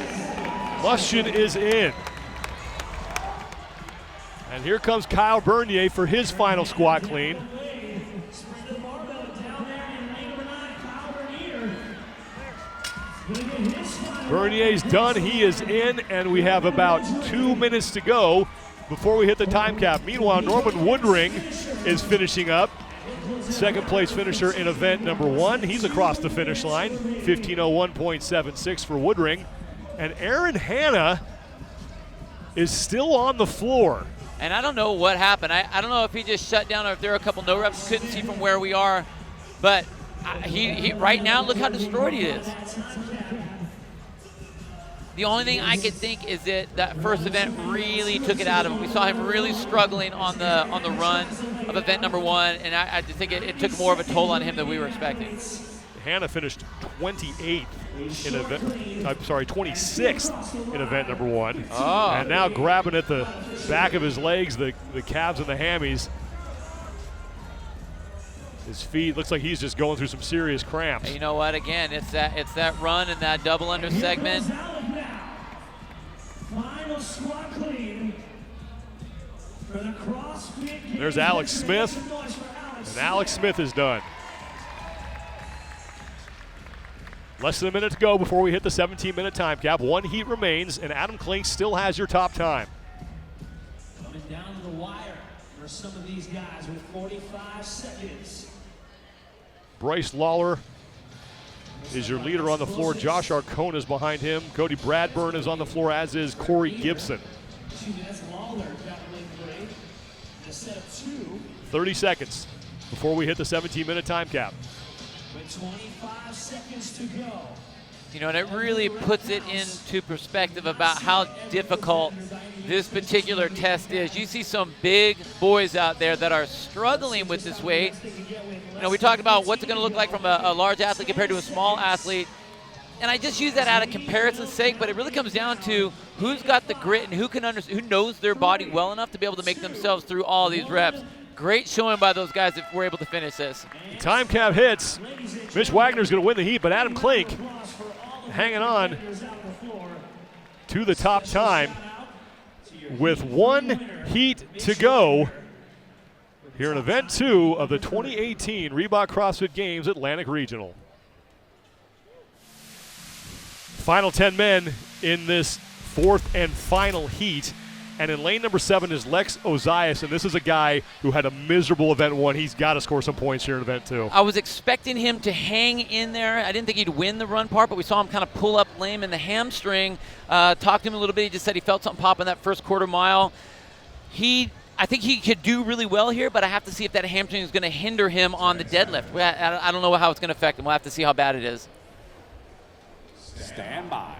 Muschin is in. And here comes Kyle Bernier for his final squat clean. Bernier's done, he is in, and we have about 2 minutes to go before we hit the time cap. Meanwhile, Norman Woodring is finishing up. 2nd place finisher in event number 1. He's across the finish line, 15:01.76 for Woodring. And Aaron Hanna is still on the floor. And I don't know what happened. I don't know if he just shut down or if there were a couple no reps, couldn't see from where we are. But he right now, look how destroyed he is. The only thing I could think is that first event really took it out of him. We saw him really struggling on the run of event number 1, and I just think it took more of a toll on him than we were expecting. Hannah finished 28th in event, 26th in event number 1. Oh. And now grabbing at the back of his legs, the calves and the hammies. His feet, looks like he's just going through some serious cramps. And you know what? Again, it's that run and that double under segment. Final squat clean for the CrossFit. There's Alex Smith, and Alex Smith is done. Less than a minute to go before we hit the 17-minute time cap. 1 heat remains, and Adam Klink still has your top time. Coming down to the wire for some of these guys with 45 seconds. Bryce Lawler is your leader on the floor. Josh Arcona is behind him. Cody Bradburn is on the floor, as is Corey Gibson. That's Lawler got great. A set of 2. 30 seconds before we hit the 17-minute time cap. With 25 seconds to go. And it really puts it into perspective about how difficult this particular test is. You see some big boys out there that are struggling with this weight. We talked about what's it going to look like from a large athlete compared to a small athlete. And I just use that out of comparison's sake, but it really comes down to who's got the grit and who knows their body well enough to be able to make themselves through all these reps. Great showing by those guys if we're able to finish this. Time cap hits. Mitch Wagner's going to win the heat, but Adam Klink hanging on to the top time with 1 heat to go here in event 2 of the 2018 Reebok CrossFit Games Atlantic Regional. Final 10 men in this 4th and final heat. And in lane number 7 is Lex Ozias, and this is a guy who had a miserable event 1. He's got to score some points here in event 2. I was expecting him to hang in there. I didn't think he'd win the run part, but we saw him kind of pull up lame in the hamstring. Talked to him a little bit. He just said he felt something pop in that first quarter mile. I think he could do really well here, but I have to see if that hamstring is going to hinder him on the deadlift. I don't know how it's going to affect him. We'll have to see how bad it is. Stand by.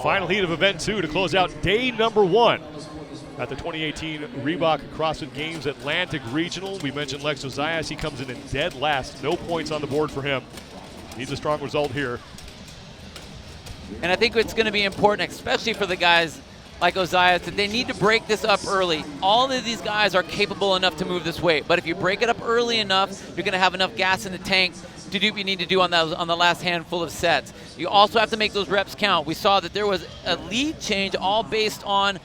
Final heat of event 2 to close out day number 1 at the 2018 Reebok CrossFit Games Atlantic Regional. We mentioned Lex Ozias. He comes in dead last. No points on the board for him. Needs a strong result here. And I think it's going to be important, especially for the guys like Ozias, that they need to break this up early. All of these guys are capable enough to move this weight, but if you break it up early enough, you're going to have enough gas in the tank to do what you need to do on the last handful of sets. You also have to make those reps count. We saw that there was a lead change all based on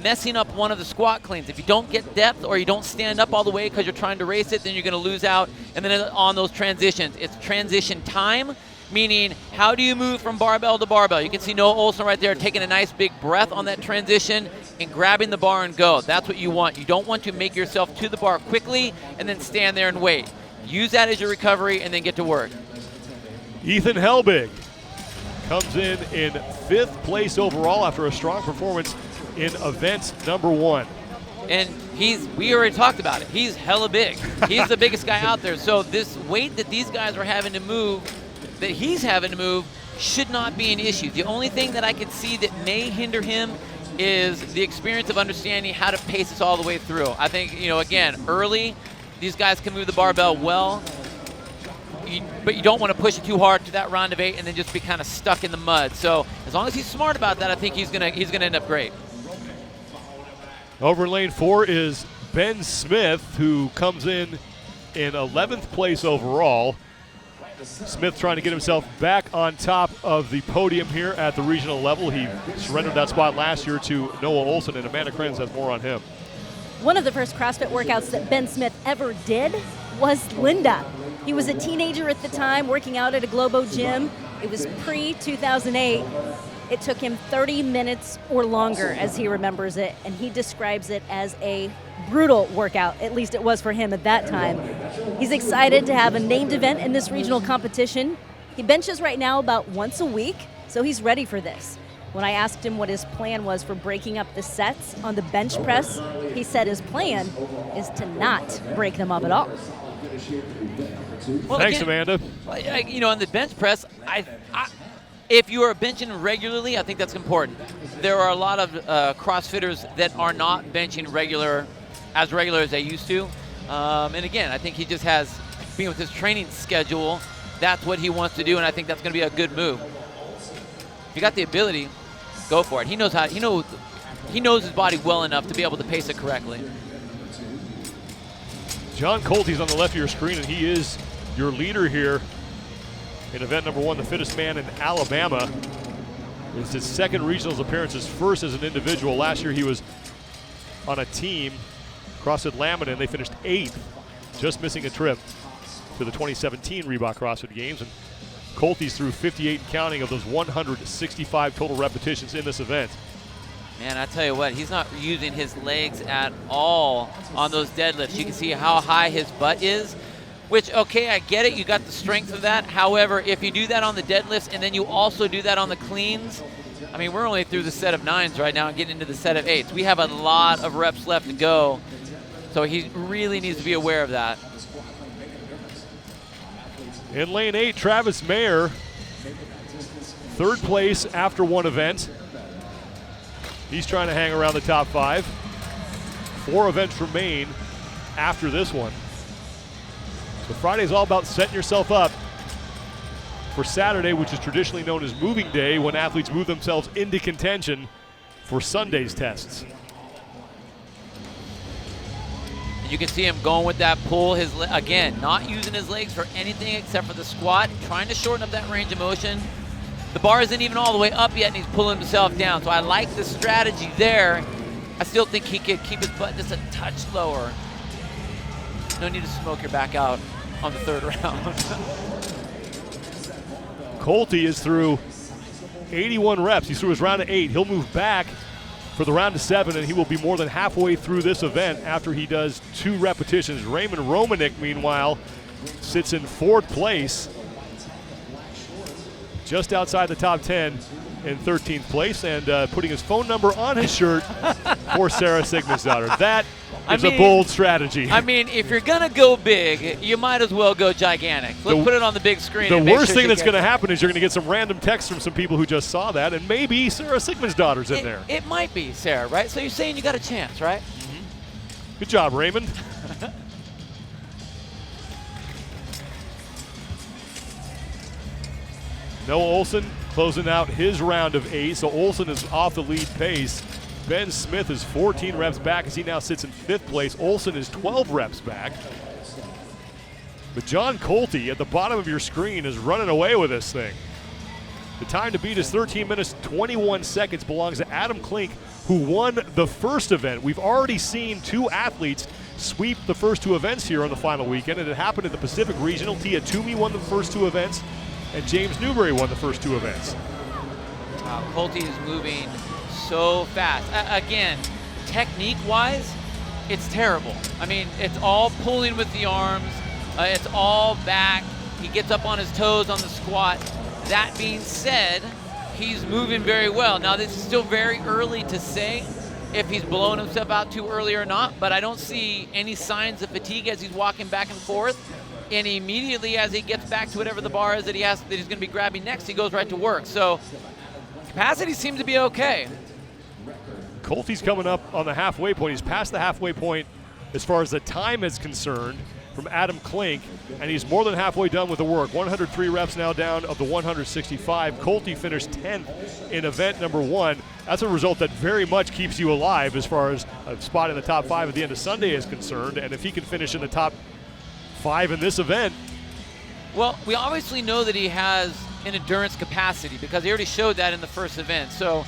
messing up one of the squat cleans. If you don't get depth or you don't stand up all the way because you're trying to race it, then you're going to lose out. And then on those transitions, it's transition time, meaning how do you move from barbell to barbell? You can see Noah Olson right there taking a nice big breath on that transition and grabbing the bar and go. That's what you want. You don't want to make yourself to the bar quickly and then stand there and wait. Use that as your recovery and then get to work. Ethan Helbig comes in 5th place overall after a strong performance in event number 1. And we already talked about it. He's hella big. He's the biggest guy out there. So this weight that these guys are having to move, that he's having to move, should not be an issue. The only thing that I could see that may hinder him is the experience of understanding how to pace this all the way through. I think, again, early, these guys can move the barbell well, but you don't want to push it too hard to that round of 8 and then just be kind of stuck in the mud. So as long as he's smart about that, I think he's gonna end up great. Over in lane 4 is Ben Smith, who comes in 11th place overall. Smith trying to get himself back on top of the podium here at the regional level. He surrendered that spot last year to Noah Olson, and Amanda Krenz has more on him. One of the first CrossFit workouts that Ben Smith ever did was Linda. He was a teenager at the time, working out at a Globo gym. It was pre-2008. It took him 30 minutes or longer, as he remembers it, and he describes it as a brutal workout. At least it was for him at that time. He's excited to have a named event in this regional competition. He benches right now about once a week, so he's ready for this. When I asked him what his plan was for breaking up the sets on the bench press, he said his plan is to not break them up at all. Well, Thanks, again, Amanda. On the bench press, if you are benching regularly, I think that's important. There are a lot of CrossFitters that are not benching regular as they used to. And again, I think he just has, being with his training schedule, that's what he wants to do, and I think that's going to be a good move. If you got the ability, go for it. He knows his body well enough to be able to pace it correctly. John Colty's on the left of your screen, and he is your leader here in event number 1, the fittest man in Alabama. It's his second regionals appearance, his first as an individual. Last year he was on a team, CrossFit Laminin. They finished 8th, just missing a trip to the 2017 Reebok CrossFit Games. And Colty's threw 58 counting of those 165 total repetitions in this event. Man, I tell you what, he's not using his legs at all on those deadlifts. You can see how high his butt is, which, okay, I get it. You got the strength of that. However, if you do that on the deadlifts and then you also do that on the cleans, I mean, we're only through the set of 9s right now and getting into the set of 8s. We have a lot of reps left to go, so he really needs to be aware of that. In lane 8, Travis Mayer, 3rd place after one event. He's trying to hang around the top 5. 4 events remain after this one. So Friday's all about setting yourself up for Saturday, which is traditionally known as moving day, when athletes move themselves into contention for Sunday's tests. And you can see him going with that pull. Again, not using his legs for anything except for the squat, trying to shorten up that range of motion. The bar isn't even all the way up yet, and he's pulling himself down. So I like the strategy there. I still think he could keep his butt just a touch lower. No need to smoke your back out on the third round. Colty is through 81 reps. He's through his round of 8. He'll move back for the round of 7, and he will be more than halfway through this event after he does 2 repetitions. Raymond Romanek, meanwhile, sits in 4th place, just outside the top 10 in 13th place, and putting his phone number on his shirt for Sarah Sigmundsdottir. That is a bold strategy. I mean, if you're going to go big, you might as well go gigantic. Let's put it on the big screen. The worst thing that's going to happen is you're going to get some random texts from some people who just saw that, and maybe Sarah Sigmundsdottir's in there. It might be, Sarah, right? So you're saying you got a chance, right? Mm-hmm. Good job, Raymond. Noah Olson closing out his round of 8, so Olson is off the lead pace. Ben Smith is 14 reps back as he now sits in 5th place. Olson is 12 reps back. But John Colty at the bottom of your screen is running away with this thing. The time to beat is 13 minutes, 21 seconds, belongs to Adam Klink, who won the first event. We've already seen 2 athletes sweep the first 2 events here on the final weekend, and it happened at the Pacific Regional. Tia Toomey won the first 2 events, and James Newberry won the first 2 events. Colty is moving so fast. Again, technique-wise, it's terrible. I mean, it's all pulling with the arms. It's all back. He gets up on his toes on the squat. That being said, he's moving very well. Now, this is still very early to say if he's blowing himself out too early or not, but I don't see any signs of fatigue as he's walking back and forth. And immediately as he gets back to whatever the bar is that he's going to be grabbing next, he goes right to work. So capacity seems to be okay. Colty's coming up on the halfway point. He's past the halfway point as far as the time is concerned from Adam Klink, and he's more than halfway done with the work. 103 reps now down of the 165. Colty finished 10th in event number 1. That's a result that very much keeps you alive as far as a spot in the top 5 at the end of Sunday is concerned, and if he can finish in the top 5 in this event. Well, we obviously know that he has an endurance capacity because he already showed that in the first event. So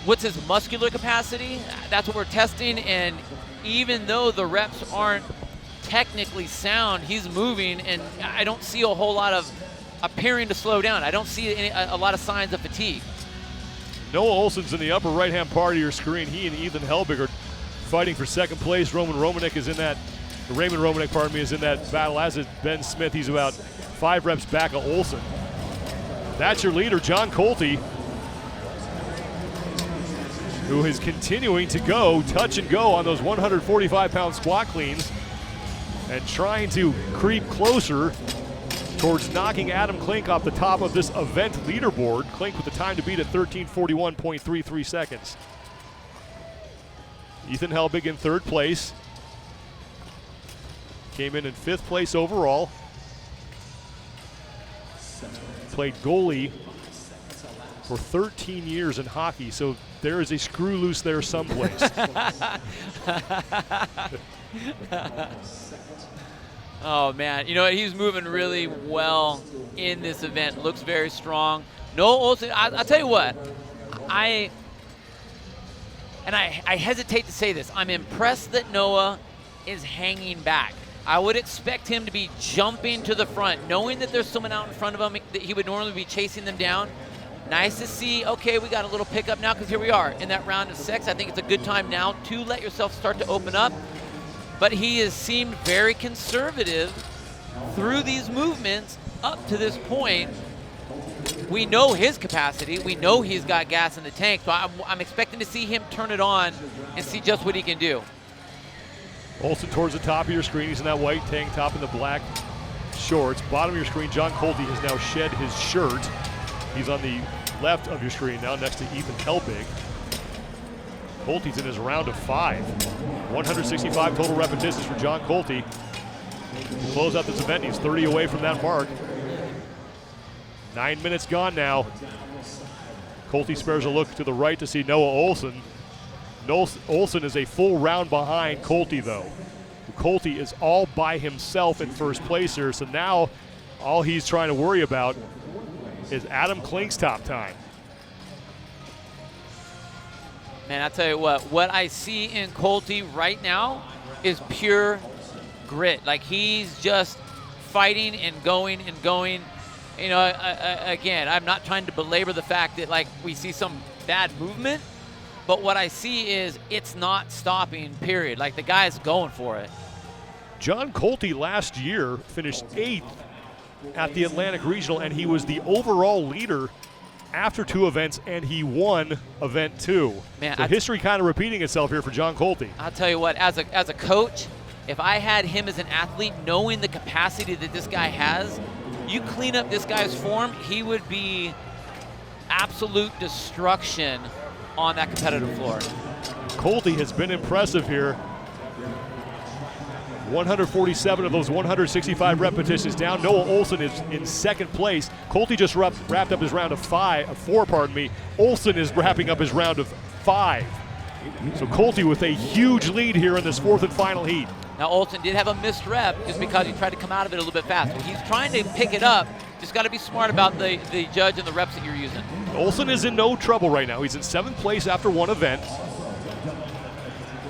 what's his muscular capacity? That's what we're testing, and even though the reps aren't technically sound, he's moving, and I don't see a whole lot of appearing to slow down. I don't see a lot of signs of fatigue. Noah Olson's in the upper right-hand part of your screen. He and Ethan Helbig are fighting for 2nd place. Raymond Romanek, is in that battle, as is Ben Smith. He's about 5 reps back of Olson. That's your leader, John Colty, who is continuing to go touch and go on those 145-pound squat cleans and trying to creep closer towards knocking Adam Klink off the top of this event leaderboard. Klink with the time to beat at 13:41.33 seconds. Ethan Helbig in 3rd place. Came in 5th place overall. Played goalie for 13 years in hockey, so there is a screw loose there someplace. Oh, man. You know what? He's moving really well in this event. Looks very strong. Noah Olson, I'll tell you what. I hesitate to say this. I'm impressed that Noah is hanging back. I would expect him to be jumping to the front, knowing that there's someone out in front of him that he would normally be chasing them down. Nice to see, okay, we got a little pickup now because here we are in that round of 6. I think it's a good time now to let yourself start to open up. But he has seemed very conservative through these movements up to this point. We know his capacity. We know he's got gas in the tank. So I'm expecting to see him turn it on and see just what he can do. Olson towards the top of your screen. He's in that white tank top and the black shorts. Bottom of your screen, John Colty has now shed his shirt. He's on the left of your screen now next to Ethan Helbig. Colty's in his round of 5. 165 total repetitions for John Colty. To close out this event, he's 30 away from that mark. 9 minutes gone now. Colty spares a look to the right to see Noah Olson. Olson is a full round behind Colty, though. Colty is all by himself in first place here, so now all he's trying to worry about is Adam Klink's top time. Man, I tell you what I see in Colty right now is pure grit. Like, he's just fighting and going and going. You know, again, I'm not trying to belabor the fact that, like, we see some bad movement, but what I see is it's not stopping, period. Like, the guy's going for it. John Colty last year finished 8th at the Atlantic Regional, and he was the overall leader after 2 events, and he won event 2. Man, so history kind of repeating itself here for John Colty. I'll tell you what, as a coach, if I had him as an athlete, knowing the capacity that this guy has, you clean up this guy's form, he would be absolute destruction on that competitive floor. Colty has been impressive here. 147 of those 165 repetitions down. Noah Olson is in second place. Colty just wrapped up his round of 4, pardon me. Olson is wrapping up his round of 5. So Colty with a huge lead here in this 4th and final heat. Now, Olson did have a missed rep just because he tried to come out of it a little bit fast. He's trying to pick it up. Just got to be smart about the judge and the reps that you're using. Olson is in no trouble right now. He's in 7th place after 1 event.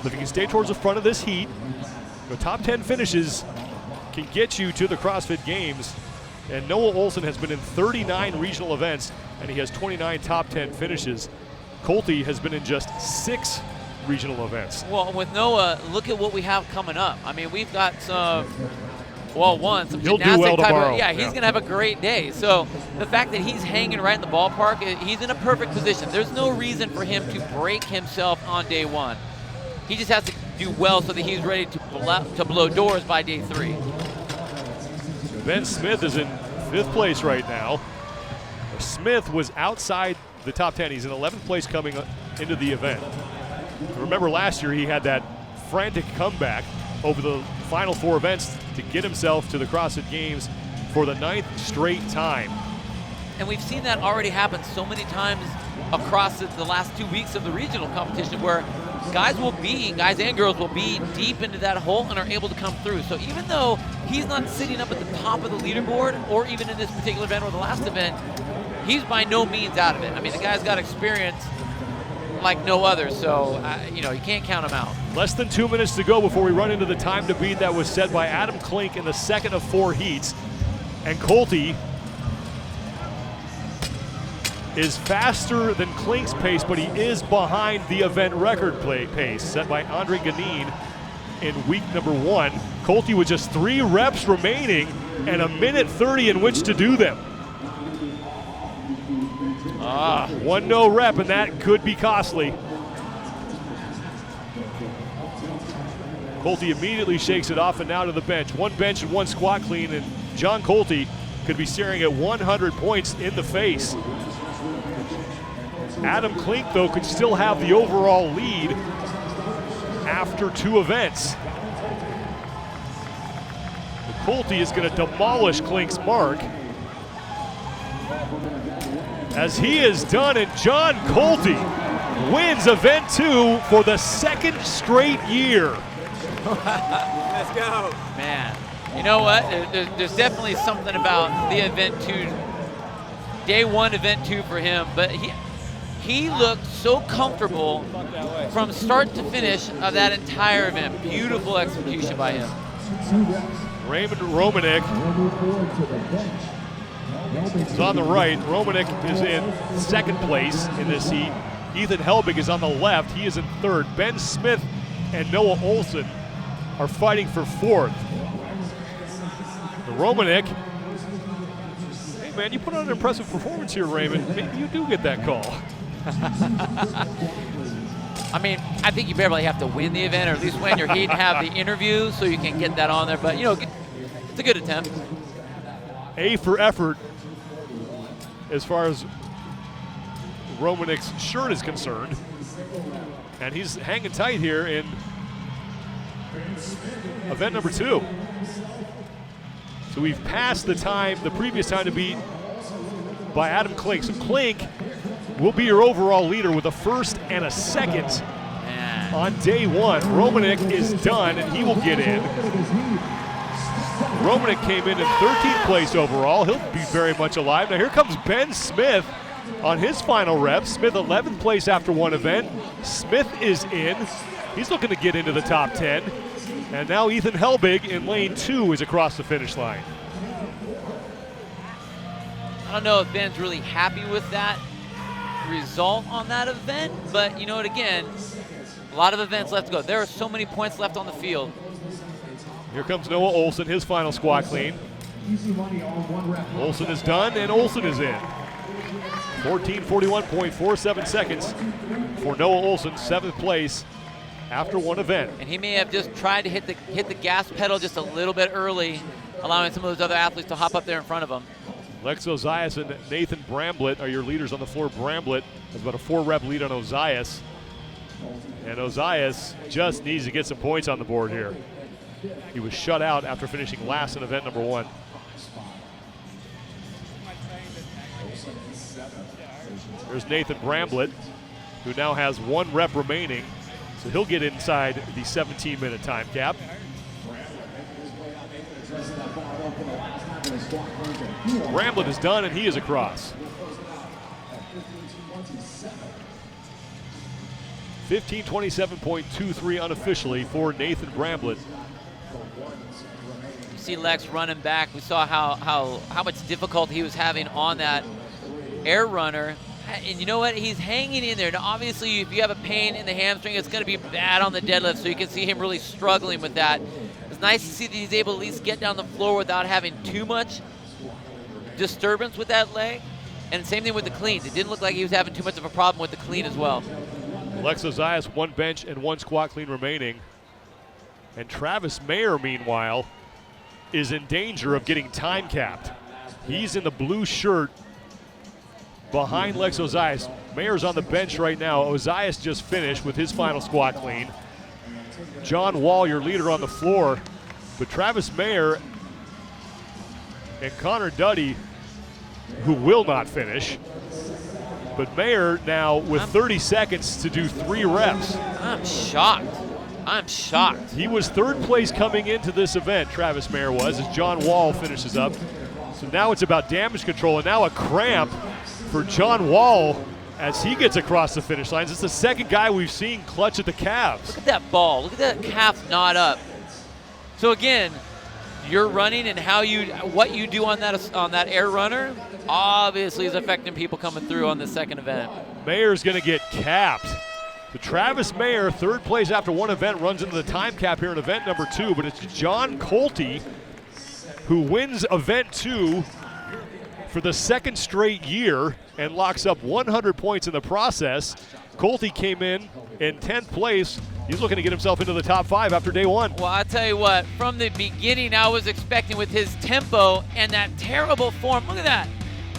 If he can stay towards the front of this heat, the top 10 finishes can get you to the CrossFit Games. And Noah Olson has been in 39 regional events, and he has 29 top 10 finishes. Colty has been in just 6 regional events. Well, with Noah, look at what we have coming up. I mean, we've got some He'll gymnastic do well type tomorrow. of, yeah, he's going to have a great day. So the fact that he's hanging right in the ballpark, he's in a perfect position. There's no reason for him to break himself on day 1. He just has to do well so that he's ready to blow doors by day 3. Ben Smith is in 5th place right now. Smith was outside the top 10. He's in 11th place coming into the event. Remember last year he had that frantic comeback over the final 4 events to get himself to the CrossFit Games for the 9th straight time. And we've seen that already happen so many times across the last 2 weeks of the regional competition, where guys and girls will be deep into that hole and are able to come through. So even though he's not sitting up at the top of the leaderboard, or even in this particular event or the last event, he's by no means out of it. I mean, the guy's got experience like no other, so you can't count him out. Less than 2 minutes to go before we run into the time to beat that was set by Adam Klink in the 2nd of 4 heats. And Colty is faster than Klink's pace, but he is behind the event record pace set by Andre Ganin in week number 1. Colty with just 3 reps remaining and 1:30 in which to do them. 1 no rep, and that could be costly. Colty immediately shakes it off and now to the bench. 1 bench and 1 squat clean, and John Colty could be staring at 100 points in the face. Adam Klink, though, could still have the overall lead after 2 events. Colty is going to demolish Klink's mark, as he has done, and John Colty wins event 2 for the 2nd straight year. Let's go. Man, you know what? There's definitely something about the event 2, day 1 event 2 for him, but he looked so comfortable from start to finish of that entire event. Beautiful execution by him. Raymond Romanek is on the right. Romanek is in 2nd place in this heat. Ethan Helbig is on the left. He is in 3rd. Ben Smith and Noah Olson are fighting for 4th. Romanek, hey man, you put on an impressive performance here, Raymond. Maybe you do get that call. I mean, I think you barely have to win the event, or at least win your heat and have the interview so you can get that on there. But, it's a good attempt. A for effort as far as Romanek's shirt is concerned. And he's hanging tight here in event number 2. So we've passed the previous time to beat by Adam Klink. So Klink will be your overall leader with a 1st and a 2nd. Man. on day one. Romanek is done, and he will get in. Romanek came in 13th place overall. He'll be very much alive. Now here comes Ben Smith on his final rep. Smith 11th place after one event. Smith is in. He's looking to get into the top 10. And now Ethan Helbig in lane 2 is across the finish line. I don't know if Ben's really happy with that result on that event, but you know what, again, a lot of events left to go. There are so many points left on the field. Here comes Noah Olson, his final squat clean. Olson is done, and Olson is in. 14:41.47 seconds for Noah Olson, 7th place after one event. And he may have just tried to hit the gas pedal just a little bit early, allowing some of those other athletes to hop up there in front of him. Lex Ozias and Nathan Bramblett are your leaders on the floor. Bramblett has about a 4-rep lead on Ozias. And Ozias just needs to get some points on the board here. He was shut out after finishing last in event number 1. There's Nathan Bramblett, who now has 1 rep remaining. So he'll get inside the 17-minute time cap. Bramblett is done, and he is across. 15:27.23 unofficially for Nathan Bramblett. You see Lex running back. We saw how much difficulty he was having on that air runner. And you know what? He's hanging in there. Now, obviously, if you have a pain in the hamstring, it's going to be bad on the deadlift, so you can see him really struggling with that. It's nice to see that he's able to at least get down the floor without having too much disturbance with that leg. And same thing with the cleans. It didn't look like he was having too much of a problem with the clean as well. Lex Ozias, 1 bench and 1 squat clean remaining. And Travis Mayer, meanwhile, is in danger of getting time capped. He's in the blue shirt behind Lex Ozias. Mayer's on the bench right now. Ozias just finished with his final squat clean. John Wall, your leader on the floor. But Travis Mayer and Connor Duddy, who will not finish. But Mayer now with 30 seconds to do 3 reps. I'm shocked. I'm shocked. He was 3rd place coming into this event, Travis Mayer was, as John Wall finishes up. So now it's about damage control, and now a cramp for John Wall as he gets across the finish lines. It's the 2nd guy we've seen clutch at the calves. Look at that ball. Look at that calf knot up. So again, your running and what you do on that air runner obviously is affecting people coming through on the 2nd event. Mayer's going to get capped. So Travis Mayer, 3rd place after one event, runs into the time cap here in event number 2, but it's John Colte who wins event 2 for the 2nd straight year and locks up 100 points in the process. Colte came in 10th place. He's looking to get himself into the top 5 after day 1. Well, I'll tell you what, from the beginning, I was expecting with his tempo and that terrible form. Look at that.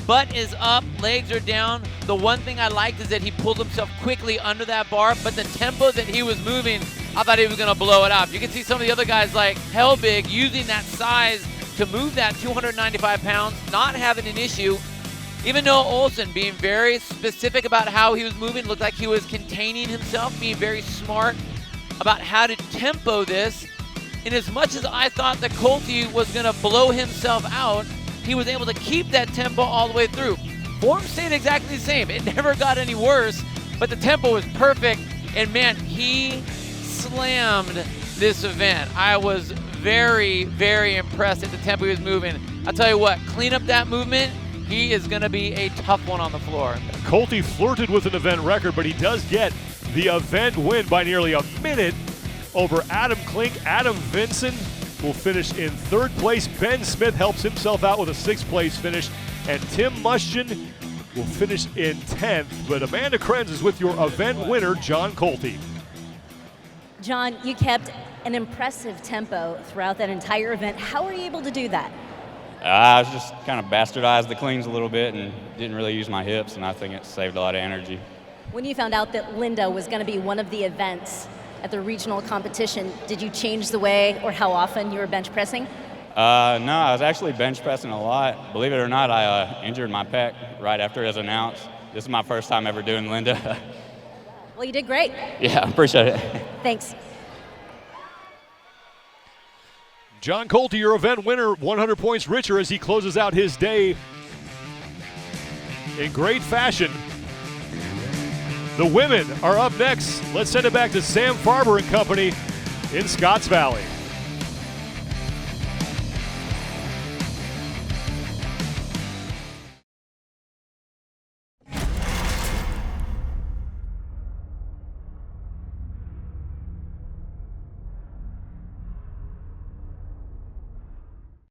Butt is up, legs are down. The one thing I liked is that he pulled himself quickly under that bar, but the tempo that he was moving, I thought he was going to blow it up. You can see some of the other guys like Helbig using that size to move that 295 pounds, not having an issue. Even Noah Olson being very specific about how he was moving, looked like he was containing himself, being very smart about how to tempo this. And as much as I thought that Colte was going to blow himself out, he was able to keep that tempo all the way through. Form stayed exactly the same. It never got any worse, but the tempo was perfect. And man, he slammed this event. I was very, very impressed at the tempo he was moving. I'll tell you what, clean up that movement. He is going to be a tough one on the floor. Colte flirted with an event record, but he does get the event win by nearly a minute over Adam Klink. Adam Vinson will finish in 3rd place. Ben Smith helps himself out with a 6th place finish. And Tim Mushkin will finish in 10th. But Amanda Krenz is with your event winner, John Colte. John, you kept an impressive tempo throughout that entire event. How were you able to do that? I was just kind of bastardized the cleans a little bit and didn't really use my hips, and I think it saved a lot of energy. When you found out that Linda was going to be one of the events at the regional competition, did you change the way or how often you were bench pressing? No, I was actually bench pressing a lot. Believe it or not, I injured my pec right after it was announced. This is my first time ever doing Linda. Well, you did great. Yeah, appreciate it. Thanks. John Colte, your event winner, 100 points richer as he closes out his day in great fashion. The women are up next. Let's send it back to Sam Farber and company in Scotts Valley.